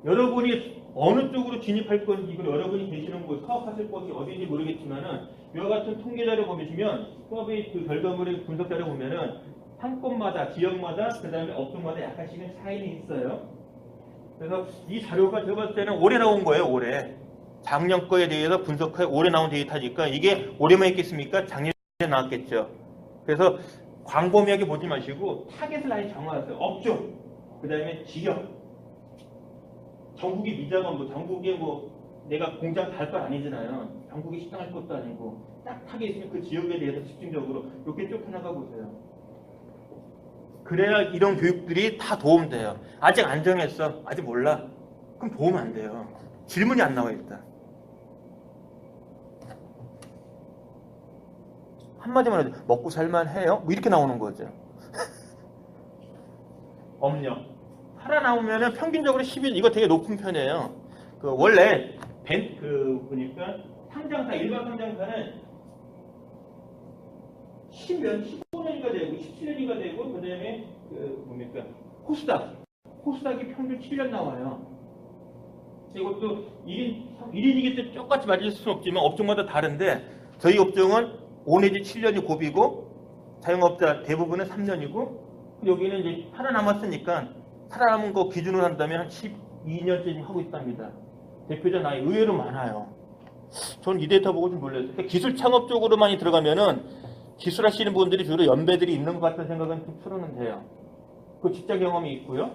S1: 여러분이 어느 쪽으로 진입할 건지, 그리고 여러분이 계시는 곳, 사업하실 곳이 어디인지 모르겠지만은 이와 같은 통계자료 보시면 수업의 그 결과물의 분석자료 보면은 상권마다, 지역마다, 그 다음에 업종마다 약간씩은 차이는 있어요. 그래서 이 자료가 제가 봤을 때는 올해 나온 거예요, 올해. 작년 거에 대해서 분석해 올해 나온 데이터니까 이게 올해만 있겠습니까? 작년에 나왔겠죠. 그래서 광범위하게 보지 마시고 타겟을 아예 정하세요. 업종, 그 다음에 지역. 전국이 미자건 뭐 전국에 뭐 내가 공장 갈 건 아니잖아요. 전국에 식당 할 것도 아니고 딱 타겟 있으면 그 지역에 대해서 집중적으로 이렇게 쭉 해나가 보세요. 그래야 이런 교육들이 다 도움돼요. 아직 안 정했어. 아직 몰라. 그럼 도움 안 돼요. 질문이 안 나와 있다. 한마디만 해도 먹고 살만해요? 뭐 이렇게 나오는 거죠. 업력. 살아나오면은 평균적으로 10일, 이거 되게 높은 편이에요. 그 원래 보니까 상장사, 일반 상장사는 15년이가 되고 17년이가 되고 그다음에 코스닥이 평균 7년 나와요. 이것도 1인이기 때문에 똑같이 맞을 수는 없지만 업종마다 다른데 저희 업종은 5 내지 7년이 고비고 자영업자 대부분은 3년이고 여기는 이제 살아남았으니까 살아남은 거 기준으로 한다면 한 12년째 하고 있답니다. 대표자 나이 의외로 많아요. 저는 이 데이터 보고 좀 놀랐어요. 그러니까 기술 창업 쪽으로 많이 들어가면은 기술하시는 분들이 주로 연배들이 있는 것 같다는 생각은 좀 풀어는 돼요. 그 직장 경험이 있고요.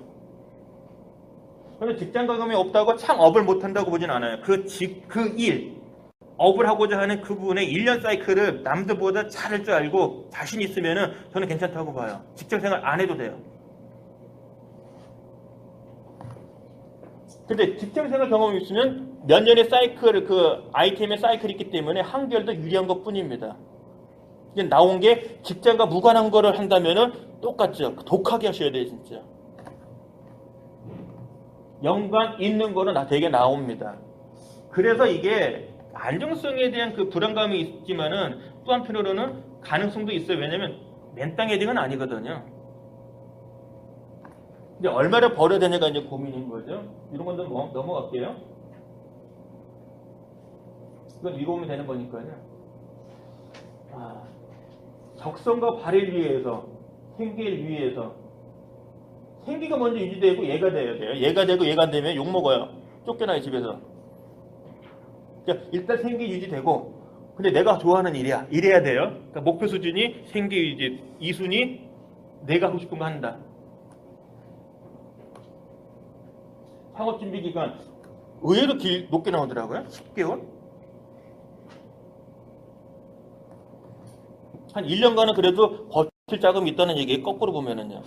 S1: 그런데 직장 경험이 없다고 창업을 못한다고 보진 않아요. 업을 하고자 하는 그분의 1년 사이클을 남들보다 잘할 줄 알고 자신 있으면은 저는 괜찮다고 봐요. 직장 생활 안 해도 돼요. 근데 직장 생활 경험이 있으면 몇 년의 사이클, 그 아이템의 사이클이 있기 때문에 한결 더 유리한 것 뿐입니다. 이게 나온 게 직장과 무관한 거를 한다면은 똑같죠. 독하게 하셔야 돼요, 진짜. 연관 있는 거는 되게 나옵니다. 그래서 이게 안정성에 대한 그 불안감이 있지만은 또 한편으로는 가능성도 있어요. 왜냐면 맨땅 헤딩은 아니거든요. 이제 얼마를 벌어야 되냐가 이제 고민인 거죠. 이런 건 넘어갈게요. 이건 읽어보면 되는 거니까요. 적성과 발휘를 위해서, 생계를 위해서. 생기가 먼저 유지되고 얘가 돼야 돼요. 얘가 되고 얘가 안 되면 욕먹어요. 쫓겨나요, 집에서. 그러니까 일단 생계 유지되고, 근데 내가 좋아하는 일이야. 이래야 돼요. 그러니까 목표 수준이 생계 유지, 2순위 내가 하고 싶은 거 한다. 창업준비 기간 의외로 높게 나오더라고요. 10개월? 한 1년간은 그래도 버틸 자금이 있다는 얘기예요. 거꾸로 보면은요.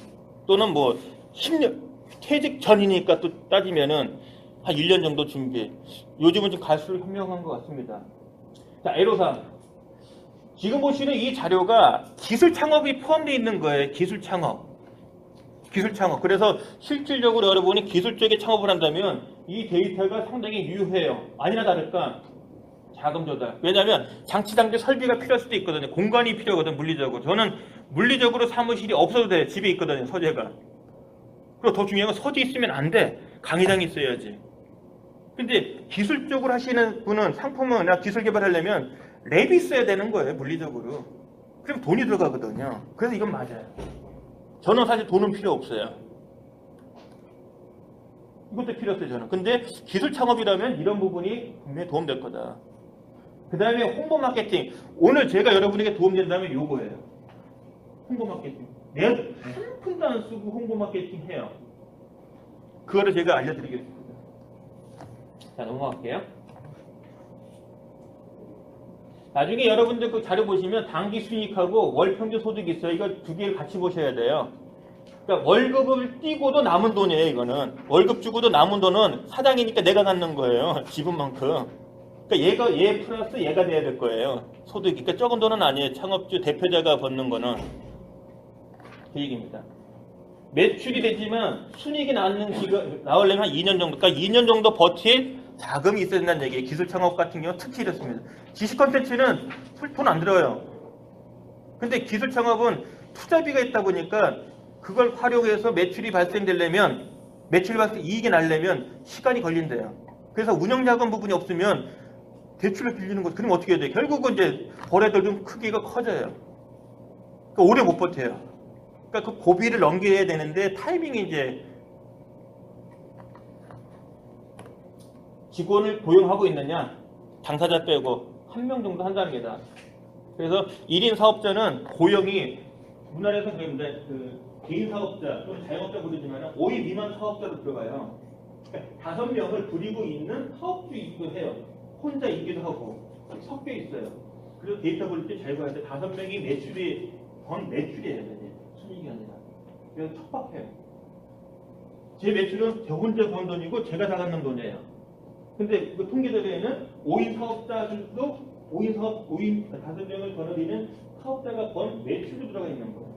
S1: 또는 뭐 10년 퇴직 전이니까 또 따지면은 한 1년 정도 준비. 요즘은 좀 갈수록 현명한 것 같습니다. 자, 애로사항. 지금 보시는 이 자료가 기술 창업이 포함되어 있는 거예요. 기술 창업. 그래서 실질적으로 여러분이 기술 쪽에 창업을 한다면 이 데이터가 상당히 유효해요. 아니나 다를까 자금 조달. 왜냐하면 장치장비 설비가 필요할 수도 있거든요. 공간이 필요하거든, 물리적으로. 저는 물리적으로 사무실이 없어도 돼. 집에 있거든요, 서재가. 그리고 더 중요한 건 서재 있으면 안 돼. 강의장이 있어야지. 근데 기술적으로 하시는 분은 상품이나 기술 개발하려면 랩이 있어야 되는 거예요, 물리적으로. 그럼 돈이 들어가거든요. 그래서 이건 맞아요. 저는 사실 돈은 필요 없어요. 이것도 필요 없어요, 저는. 근데 기술 창업이라면 이런 부분이 분명히 도움될 거다. 그 다음에 홍보 마케팅. 오늘 제가 여러분에게 도움된다면 요거예요. 홍보 마케팅. 내가 한 푼도 안 쓰고 홍보 마케팅 해요. 그거를 제가 알려드리겠습니다. 자, 넘어갈게요. 나중에 여러분들 그 자료 보시면 당기 순이익하고 월 평균 소득이 있어요. 이거 두 개를 같이 보셔야 돼요. 그러니까 월급을 띄고도 남은 돈이에요. 이거는 월급 주고도 남은 돈은 사장이니까 내가 갖는 거예요. 지분만큼. 그러니까 얘 플러스 얘가 돼야 될 거예요. 소득이. 그러니까 적은 돈은 아니에요. 창업주 대표자가 받는 거는. 그 얘기입니다. 매출이 되지만 순이익이 나오려면 한 2년 정도. 그러니까 2년 정도 버틸 자금이 있어야 된다는 얘기예요. 기술 창업 같은 경우는 특히 이렇습니다. 지식 컨텐츠는 돈 안 들어요. 근데 기술 창업은 투자비가 있다 보니까 그걸 활용해서 매출이 발생, 이익이 나려면 시간이 걸린대요. 그래서 운영자금 부분이 없으면 대출을 빌리는 거, 그럼 어떻게 해야 돼요? 결국은 이제 거래들 좀 크기가 커져요. 그러니까 오래 못 버텨요. 그러니까 그 고비를 넘겨야 되는데 타이밍이 이제 직원을 고용하고 있느냐? 당사자 빼고 한 명 정도 한다는 게다. 그래서 1인 사업자는 고용이 우리나라에서 그 개인 사업자 또는 자영업자 부르지만 5인 미만 사업자로 들어가요. 그러니까 5명을 부리고 있는 사업주이기도 해요. 혼자 있기도 하고 섞여 있어요. 그래서 데이터 볼 때 잘 봐야 돼. 5명이 매출이에요. 순이익이 아니라. 그래서 척박해요. 제 매출은 저 혼자 번 돈이고 제가 다 갖는 돈이에요. 근데 그 통계자료에는 5인 사업자들도 5명을 거느리는 사업자가 번 매출도 들어가 있는 거예요.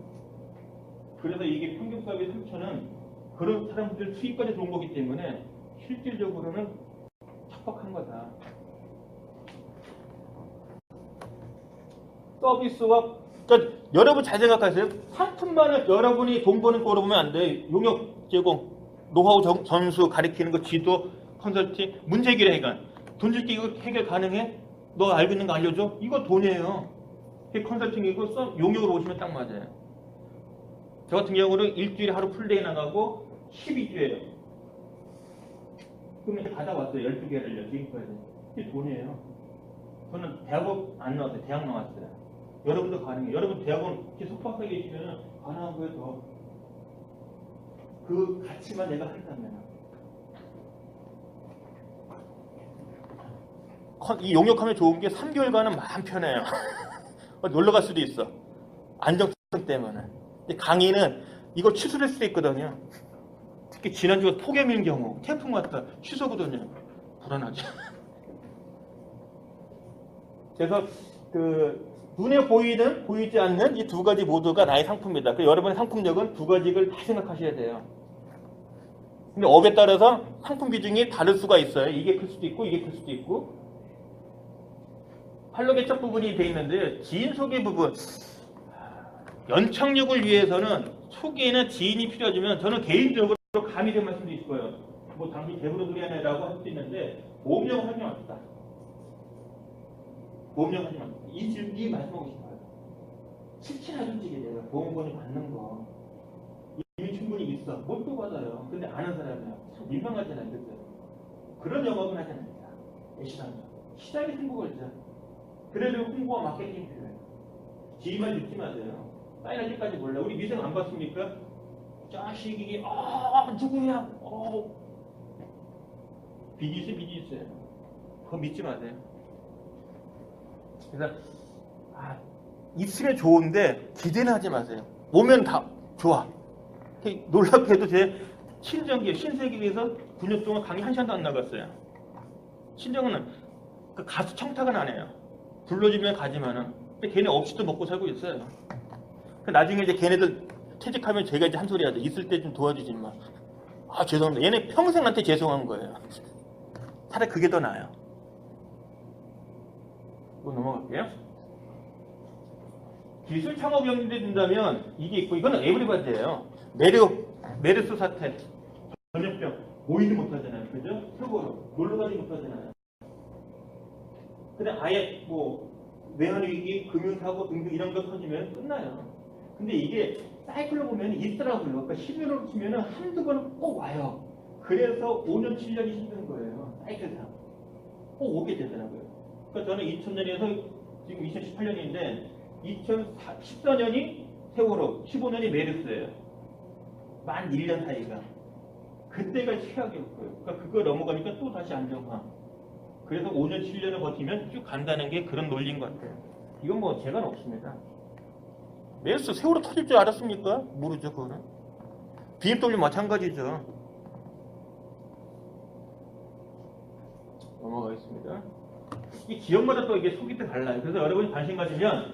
S1: 그래서 이게 평균값이 3,000은 그런 사람들 수익까지 들어온 거기 때문에 실질적으로는 척박한 거다. 서비스와, 그러니까 여러분 잘 생각하세요. 상품만을 여러분이 돈 버는 거로 보면 안 돼. 용역 제공, 노하우 전수, 가리키는 거, 지도, 컨설팅, 문제 해결 해결. 돈 줄게 이거 해결 가능해? 너 알고 있는 거 알려줘? 이거 돈이에요. 그게 컨설팅이고 용역으로 오시면 딱 맞아요. 저 같은 경우는 일주일에 하루 풀데이 나가고 12주예요. 그러면 받아왔어요. 12개를요. 지금까지. 이게 돈이에요. 저는 대학원 안 나왔어요. 대학 나왔어요. 여러분도 가능해요. 여러분 대학원 이렇게 속박하게 계시면 가능한 거에 더 그 가치만 내가 한다면. 이 용역하면 좋은 게 3개월간은 마음 편해요. 놀러 갈 수도 있어. 안정성 때문에. 근데 강의는 이거 취소될 수도 있거든요. 특히 지난주에 폭염인 경우 태풍 왔다 취소거든요. 불안하죠. 그래서 그 눈에 보이든 보이지 않는 이 두 가지 모두가 나의 상품이다. 그래서 여러분의 상품력은 두 가지를 다 생각하셔야 돼요. 근데 업에 따라서 상품 비중이 다를 수가 있어요. 이게 클 수도 있고 이게 클 수도 있고. 활로 개척 부분이 돼 있는데 지인 소개 부분, 연착륙을 위해서는 초기에는 지인이 필요하지만 저는 개인적으로 감히 된 말씀도 있을 거예요. 뭐 당신 개부로 소리하네라고 할 수도 있는데 보험료는 하지 맙시다. 보험료는 하지 맙시다. 이 말씀하고 싶어요. 실체나 솔직히 돼요. 보험권이 받는 거 이미 충분히 있어. 뭣도 받아요. 근데 아는 사람이야. 참 민망하잖아요. 그런 영업은 하지 않습니다. 애시당초 시장에 승부 걸자. 그래도 홍보와 마케팅이 필요해요. 지인만 듣지 마세요. 사인할 때까지 몰라. 우리 미생 안 봤습니까? 자식이 누구야? 비즈니스예요. 그거 믿지 마세요. 그래서 있으면 좋은데 기대는 하지 마세요. 오면 다 좋아. 놀랍게도 제 친정기 신세기에서 9년 동안 강의 1시간도 안 나갔어요. 친정은 그 가수 청탁은 안 해요. 불러주면 가지만은. 근데 걔네 없이도 먹고 살고 있어요. 나중에 이제 걔네들 퇴직하면 제가 이제 한 소리 하죠. 있을 때 좀 도와주지 마. 죄송합니다. 얘네 평생한테 죄송한 거예요. 차라리 그게 더 나아요. 이거 넘어갈게요. 기술 창업 연결돼 된다면 이게 있고, 이거는 에브리바디예요. 메르스 사태, 전염병, 모이지 못하잖아요. 그죠? 표고로 놀러 가지 못하잖아요. 근데 아예 외환위기, 금융사고 등등 이런 거 터지면 끝나요. 근데 이게 사이클로 보면 있더라고요. 그러니까 10년으로 치면 한두 번은 꼭 와요. 그래서 5년, 7년이 힘든 거예요. 사이클상. 꼭 오게 되더라고요. 그러니까 저는 2000년에서 지금 2018년인데 2014년이 세월호, 15년이 메르스예요. 만 1년 사이가. 그때가 최악이었고요. 그러니까 그거 넘어가니까 또 다시 안정화. 그래서 5년, 7년을 버티면 쭉 간다는 게 그런 논리인 것 같아요. 이건 뭐 제가 없습니다. 메르스 세월호 터질 줄 알았습니까? 모르죠, 그거는. BMW 마찬가지죠. 넘어가겠습니다. 이 지역마다 또 이게 소비도 달라요. 그래서 여러분이 관심 가지면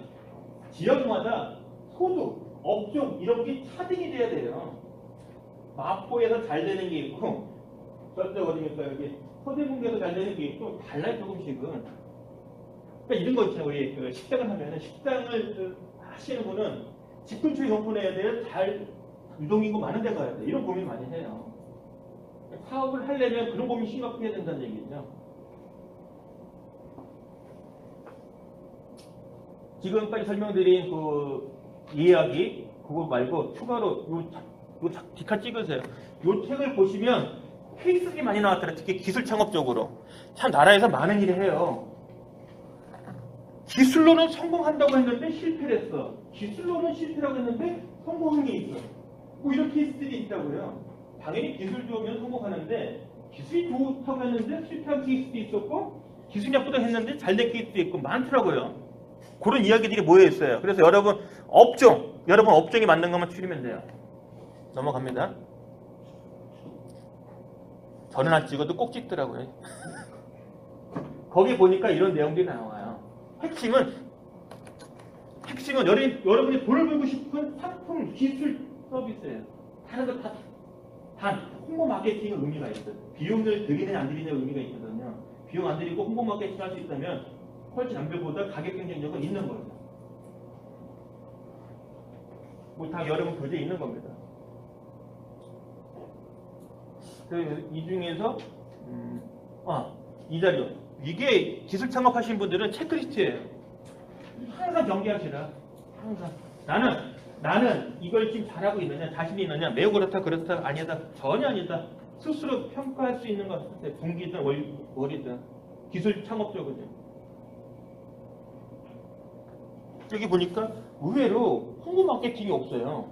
S1: 지역마다 소득, 업종 이런 게 차등이 돼야 돼요. 마포에서 잘 되는 게 있고 저쪽 어디니까 여기 서대문구에서 잘 되는 게 있고 달라요 조금씩은. 그러니까 이런 거 있잖아요. 우리 그 식당을 하면 식당을 하시는 분은 집 근처에 오픈해야 돼요. 잘 유동인구 많은 데 가야 돼. 이런 고민 많이 해요. 사업을 하려면 그런 고민 심각해야 된다는 얘기죠. 지금까지 설명드린 그 이야기 그거 말고 추가로 요 디카 찍으세요. 요 책을 보시면 케이스들이 많이 나왔더라. 특히 기술 창업 쪽으로. 참 나라에서 많은 일을 해요. 기술로는 성공한다고 했는데 실패를 했어. 기술로는 실패라고 했는데 성공한 게 있어. 뭐 이런 케이스들이 있다고요. 당연히 기술 좋으면 성공하는데 기술이 좋다고 했는데 실패한 케이스도 있었고 기술이 나쁘다 했는데 잘된 케이스도 있고 많더라고요. 그런 이야기들이 모여 있어요. 그래서 여러분 업종이 맞는 것만 추리면 돼요. 넘어갑니다. 저는 안 찍어도 꼭 찍더라고요. 거기 보니까 이런 내용들이 나와요. 핵심은 여러분이 돈을 벌고 싶은 상품, 기술, 서비스예요. 다른 거 단 홍보 마케팅의 의미가 있어요. 비용을 들이냐 안 들이냐 의미가 있거든요. 비용 안 들이고 홍보 마케팅 할 수 있다면 훨씬 남들보다 가격 경쟁력은 있는 거죠. 뭐 다 여러분 교재에 있는 겁니다. 이 중에서 이 자료 이게 기술 창업하신 분들은 체크리스트예요. 항상 경계하시라. 항상 나는 이걸 지금 잘하고 있느냐, 자신이 있느냐, 매우 그렇다, 아니다, 전혀 아니다. 스스로 평가할 수 있는 것 같아요. 분기든 월이든 기술 창업적으로요. 여기 보니까 의외로 홍보 마케팅이 없어요.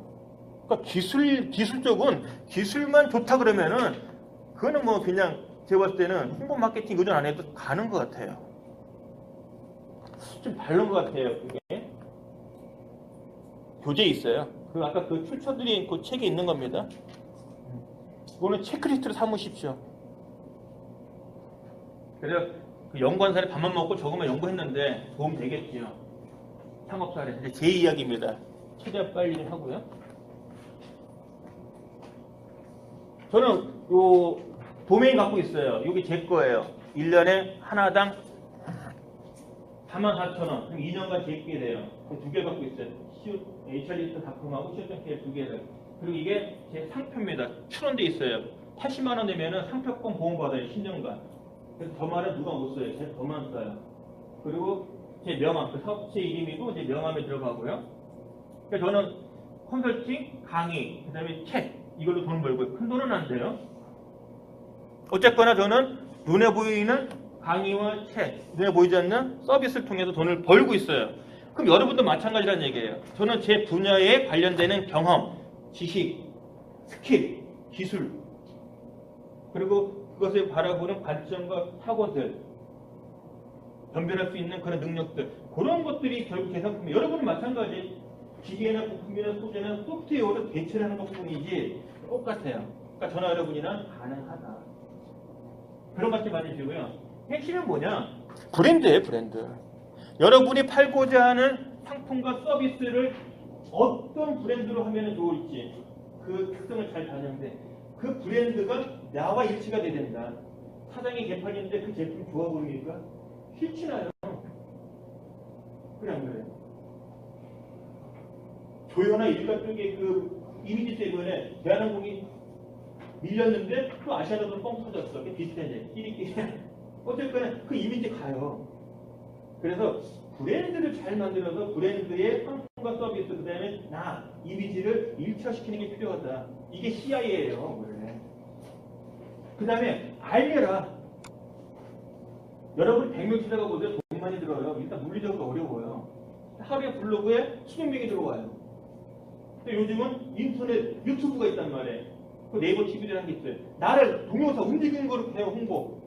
S1: 그러니까 기술 쪽은 기술만 좋다 그러면은 그거는 뭐 그냥 제가 봤을 때는 홍보 마케팅 의존 안 해도 가는 것 같아요. 좀 다른 것 같아요. 그게 교재에 있어요. 그 아까 그 출처드린 그 책에 있는 겁니다. 이거는 체크리스트를 삼으십시오. 그래서 그 연구한 사람이 밥만 먹고 저것만 연구했는데 도움 되겠지요. 창업 사례. 이제 제 이야기입니다. 최대한 빨리 하고요. 저는 요 도메인 갖고 있어요. 이게 제 거예요. 1년에 하나당 44,000원. 그럼 2년간 제 게 돼요. 두 개 갖고 있어요. HR리스트.com하고 시어전케어 두 개를. 그리고 이게 제 상표입니다. 출원돼 있어요. 80만 원 내면은 상표권 보험받아요. 10년간. 그래서 더 말은 누가 못 써요. 제가 더만 써요. 그리고 제 명함, 그 사업체 이름이고 제 명함에 들어가고요. 그러니까 저는 컨설팅, 강의, 그 다음에 책 이걸로 돈 벌고요. 큰 돈은 안 돼요. 어쨌거나 저는 눈에 보이는 강의와 책, 눈에 보이지 않는 서비스를 통해서 돈을 벌고 있어요. 그럼 여러분도 마찬가지라는 얘기예요. 저는 제 분야에 관련되는 경험, 지식, 스킬, 기술 그리고 그것을 바라보는 관점과 사고들 변별할 수 있는 그런 능력들 그런 것들이 결국 제 상품이에요. 여러분은 마찬가지 기계나 부품이나 소재나 소프트웨어로 대체를 하는 것뿐이지 똑같아요. 그러니까 저나 여러분이랑 가능하다. 그런 것좀 맞으시고요. 핵심은 뭐냐? 브랜드예요, 브랜드. 여러분이 팔고자 하는 상품과 서비스를 어떤 브랜드로 하면 좋을지 그 특성을 잘 반영돼. 그 브랜드가 나와 일치가 돼야 된다. 사장이 개판인데 그 제품 좋아 보입니까? 싫지 나요. 그래 안 그래요? 조연아 일가 쪽에 그 이미지 때문에 대한항공이 밀렸는데 또 아시아나도 뻥 터졌어. 비슷해. 끼리끼리. 어쨌거나 그 이미지 가요. 그래서 브랜드를 잘 만들어서 브랜드의 상품과 서비스 그 다음에 나 이미지를 일치화시키는 게 필요하다. 이게 CI예요. 원래. 그 다음에 알려라. 여러분 100명 찾아가보세요. 돈이 많이 들어요. 일단 물리적으로 어려워요. 하루에 블로그에 수백 명이 들어와요. 근데 요즘은 인터넷, 유튜브가 있단 말이에요. 그 네이버 TV라는 게 있어요. 나를 동영상 움직이는 거로 그냥 홍보.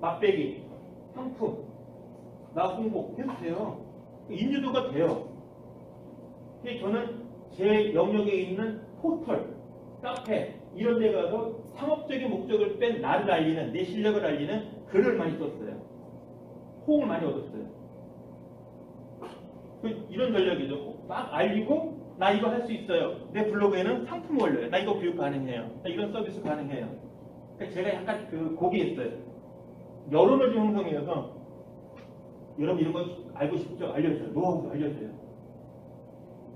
S1: 맛배기, 상품, 나 홍보 계속 돼요. 인지도가 돼요. 근데 저는 제 영역에 있는 포털, 카페 이런 데 가서 상업적인 목적을 뺀 나를 알리는, 내 실력을 알리는 글을 많이 썼어요. 호응을 많이 얻었어요. 이런 전략이죠. 막 알리고 나 이거 할 수 있어요. 내 블로그에는 상품 올려요. 나 이거 교육 가능해요. 나 이런 서비스 가능해요. 그러니까 제가 약간 그 고기했어요. 여론을 좀 형성해서 여러분 이런 거 알고 싶죠? 알려줘요. 노하우도 알려줘요.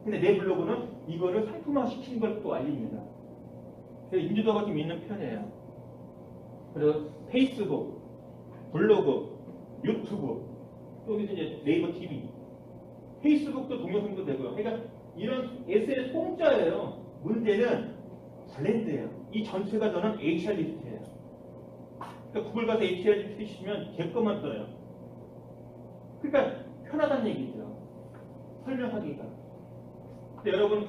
S1: 근데 내 블로그는 이거를 상품화 시키는 걸 또 알립니다. 그래서 인지도가 좀 있는 편이에요. 그래서 페이스북, 블로그, 유튜브, 또 이제 네이버 TV, 페이스북도 동영상도 되고요. 그러니까 이런 SNS 공짜예요. 문제는 블렌드예요. 이 전체가 저는 HR 리스트예요. 그러니까 구글 가서 HR 리스트 치시면 제 것만 떠요. 그러니까 편하다는 얘기죠. 설명하기가. 근데 여러분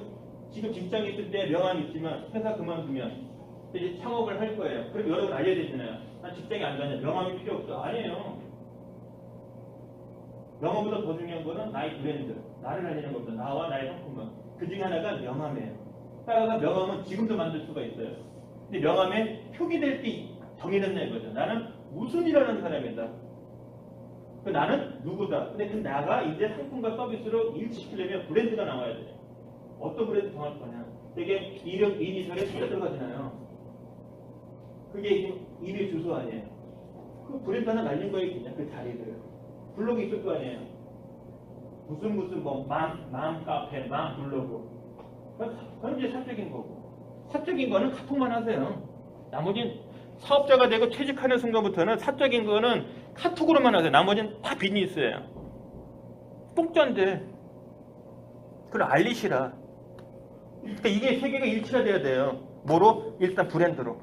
S1: 지금 직장에 있을 때 명함이 있지만 회사 그만두면 이제 창업을 할 거예요. 그럼 여러분 알려야 되잖아요. 난 직장에 안 가냐. 명함이 필요 없어. 아니에요. 명함보다 더 중요한 거는 나의 브랜드, 나를 알리는 겁니다. 나와 나의 상품만. 그 중에 하나가 명함이에요. 따라서 명함은 지금도 만들 수가 있어요. 근데 명함에 표기될 때 정해졌냐 이거죠. 나는 무슨 일하는 사람이다. 그 나는 누구다. 근데 그 나가 이제 상품과 서비스로 일치시키려면 브랜드가 나와야 돼요. 어떤 브랜드 정할 거냐. 되게 이름, 이니셜에 숫자 들어가잖아요. 그게 이메일 주소 아니에요. 그 브랜드 하나 날린 거에 그냥 그 자리를. 블로그 있을 거 아니에요. 무슨 뭐 맘 카페, 맘 블로그. 그건 이제 사적인 거고. 사적인 거는 카톡만 하세요. 나머지는 사업자가 되고 퇴직하는 순간부터는 사적인 거는 카톡으로만 하세요. 나머지는 다 비즈니스예요. 공짜인데 그걸 알리시라. 그러니까 이게 세계가 일치가 돼야 돼요. 뭐로? 일단 브랜드로.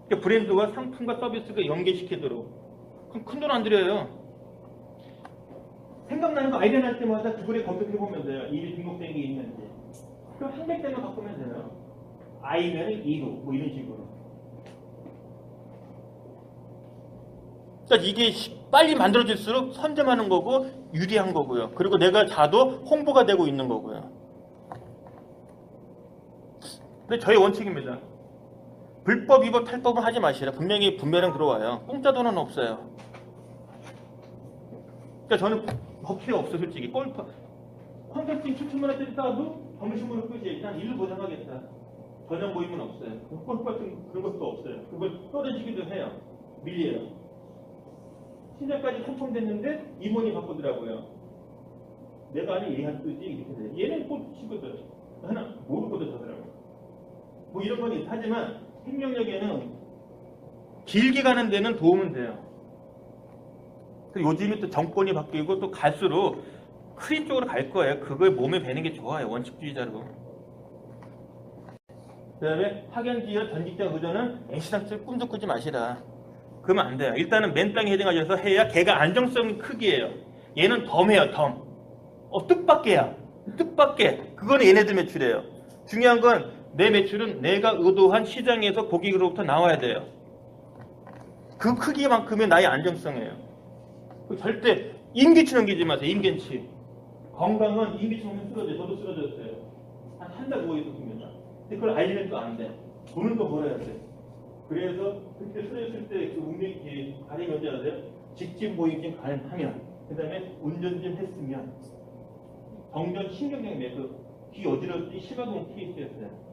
S1: 그러니까 브랜드와 상품과 서비스가 연계시키도록. 그럼 큰 돈 안 들여요. 생각나는 거 아이디어 날 때마다 구글에 검색해보면 돼요. 이미 등록된 게 있는지. 그럼 한 백 대만 바꾸면 돼요. I면 2로 뭐 이런 식으로. 그러니까 이게 빨리 만들어질수록 선점하는 거고 유리한 거고요. 그리고 내가 자도 홍보가 되고 있는 거고요. 근데 저의 원칙입니다. 불법, 위법, 탈법은 하지 마시라. 분명히 분배랑 들어와요. 공짜 돈은 없어요. 그러니까 저는 법 필요 없어 솔직히. 골프 컨설팅 7천만 원짜리 따도 정신으로 끝이 일단 일을 보장하겠다. 저녁 모임은 없어요. 골프 같은 그런 것도 없어요. 그걸 떨어지기도 해요. 밀려요. 신작까지 선통됐는데 임원이 바꾸더라고요. 내가 아니 얘한 뜻이 이렇게 돼. 얘는 골프 치거든. 하나 모르고도 저더라고요. 뭐 이런 건 하지만 생명력에는 길게 가는 데는 도움은 돼요. 요즘에 또 정권이 바뀌고 또 갈수록 크림 쪽으로 갈 거예요. 그걸 몸에 배는 게 좋아요. 원칙주의자로. 그 다음에 학연지연 전직장 의존은 애시당초 꿈도 꾸지 마시라. 그러면 안 돼요. 일단은 맨땅에 헤딩하셔서 해야 걔가 안정성이 크기예요. 얘는 덤이에요. 덤. 뜻밖이야. 뜻밖에. 그거는 얘네들 매출이에요. 중요한 건 내 매출은 내가 의도한 시장에서 고객으로부터 나와야 돼요. 그 크기만큼의 나의 안정성이에요. 절대 임기치 넘기지 마세요. 임기치. 건강은 임기치 넘기면 쓰러져요. 저도 쓰러졌어요. 한 달 누워 있었습니다. 근데 그걸 알리면 또 안 돼. 돈은 또 벌어야 돼. 그래서 그때 쓰러졌을 때 그 운명이 가령 언제 아세요? 직진 보행증 가능하면, 그 다음에 운전 좀 했으면, 정전 신경장 매그 귀 어지럽기 심하던 케이스였어요.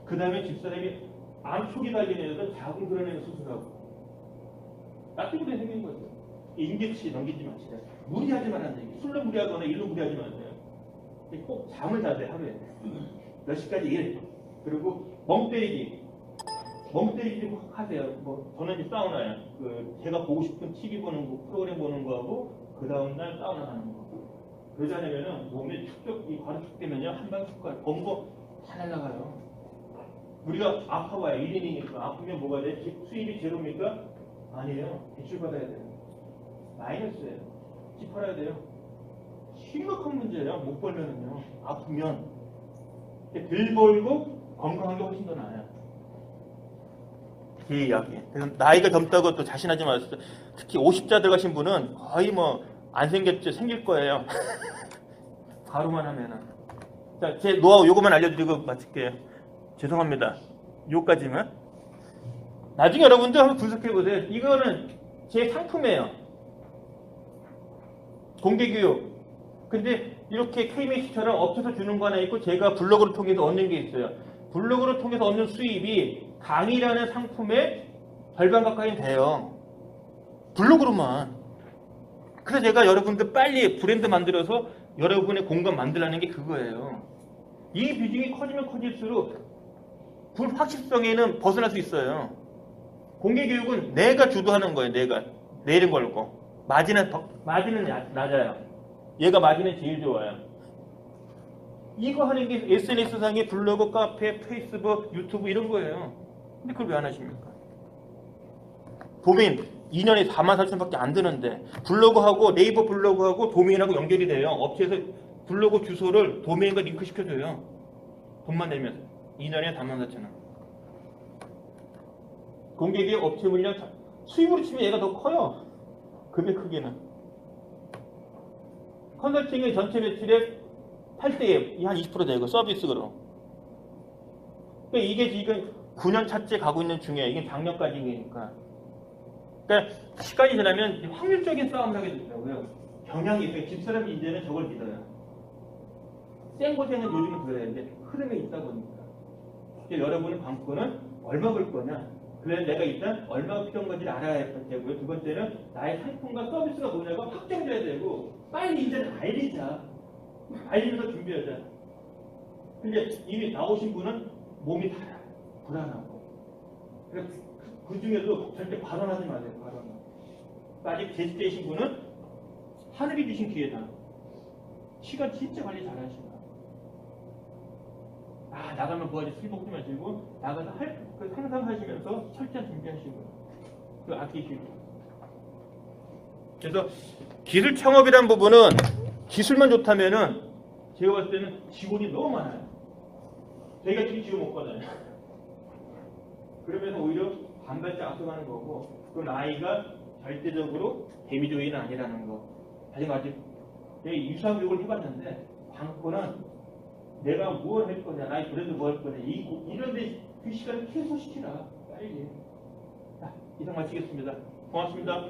S1: 그 다음에 집사람이 암 초기 발견해서 자궁 드러내는 수술하고 나중에 생긴 거죠. 임기치 넘기지 마시라. 무리하지 말라는 얘기. 술로 무리하거나 일로 무리하지 마세요. 꼭 잠을 자세요. 하루에 몇 시까지 일. 그리고 멍 때리기 꼭 하세요. 뭐 저는 이제 사우나예요. 제가 보고 싶은 TV 보는 거, 프로그램 보는 거하고 그 다음 날 사우나 가는 거. 그러지 않으면은 몸에 축적이 과로축되면요 한방 숟갈 검거 다 날라가요. 우리가 아파봐요. 1인이니까 아프면 뭐가 돼? 수입이 제로입니까? 아니에요. 대출 받아야 돼요. 마이너스예요. 집 팔아야 돼요. 심각한 문제예요. 못 벌면은요. 아프면. 덜 벌고 건강한 게 훨씬 더 나아요. 이 이야기. 그래서 나이가 젊다고 또 자신하지 마세요. 특히 50자 들어가신 분은 거의 뭐 안 생겼죠. 생길 거예요. 바로만 하면은. 자, 제 노하우 요거만 알려드리고 마칠게요. 죄송합니다. 요까지만. 나중에 여러분들 한번 분석해보세요. 이거는 제 상품이에요. 공개교육. 근데 이렇게 KBS처럼 업체에서 주는 거 하나 있고 제가 블로그를 통해서 얻는 게 있어요. 블로그를 통해서 얻는 수입이 강의라는 상품의 절반 가까이 돼요. 블로그로만. 그래서 제가 여러분들 빨리 브랜드 만들어서 여러분의 공간 만들라는 게 그거예요. 이 비중이 커지면 커질수록 불확실성에는 벗어날 수 있어요. 공개교육은 내가 주도하는 거예요. 내가 내린 걸고 마진은 낮아요. 얘가 마진은 제일 좋아요. 이거 하는 게 SNS상의 블로그, 카페, 페이스북, 유튜브 이런 거예요. 근데 그걸 왜 안 하십니까? 도메인 2년에 44,000밖에 안 드는데 블로그하고 네이버 블로그하고 도메인하고 연결이 돼요. 업체에서 블로그 주소를 도메인과 링크 시켜줘요. 돈만 내면서 2년에 44,000원. 공개기업 업체 물량 수입으로 치면 얘가 더 커요. 금액 크기는. 컨설팅의 전체 매출의 8대 한 20% 되고 서비스로. 그러니까 이게 지금 9년 차째 가고 있는 중에 이게 작년까지니까. 그러니까 시간이 지나면 확률적인 싸움을 하게 되더라고요. 경향이 있어요. 집사람이 이제는 저걸 믿어요. 생고생은 요즘은 그래야 되는데 흐름에 있다 보니까. 여러분의 관건은 얼마 벌 거냐. 그래서 내가 일단 얼마가 필요한 건지를 알아야 되고요. 두 번째는 나의 상품과 서비스가 뭐냐가 확정돼야 되고 빨리 이제 알리자. 알리면서 준비하자. 근데 이미 나오신 분은 몸이 달아. 불안하고. 그래서 그 중에도 절대 발언하지 마세요. 발언. 아직 제습되신 분은 하늘이 주신 기회다. 시간 진짜 관리 잘하시나. 나가면 뭐하지? 술 먹지 마시고 나가서 상상하시면서 철저한 준비하시고 그 아끼시고. 그래서 기술 창업이란 부분은 기술만 좋다면은 제가 봤을 때는 직원이 너무 많아요. 저희가 지금 지원 못 받아요. 그러면서 오히려 반발짝 앞서가는 거고 그 나이가 절대적으로 데미조이는 아니라는 거. 제가 아직 유사한 교육을 해봤는데 관건은 내가 뭘 할 거냐, 나의 브랜드 뭐 할 거냐, 이런데 그 시간을 최소시키라. 빨리. 자, 이상 마치겠습니다. 고맙습니다.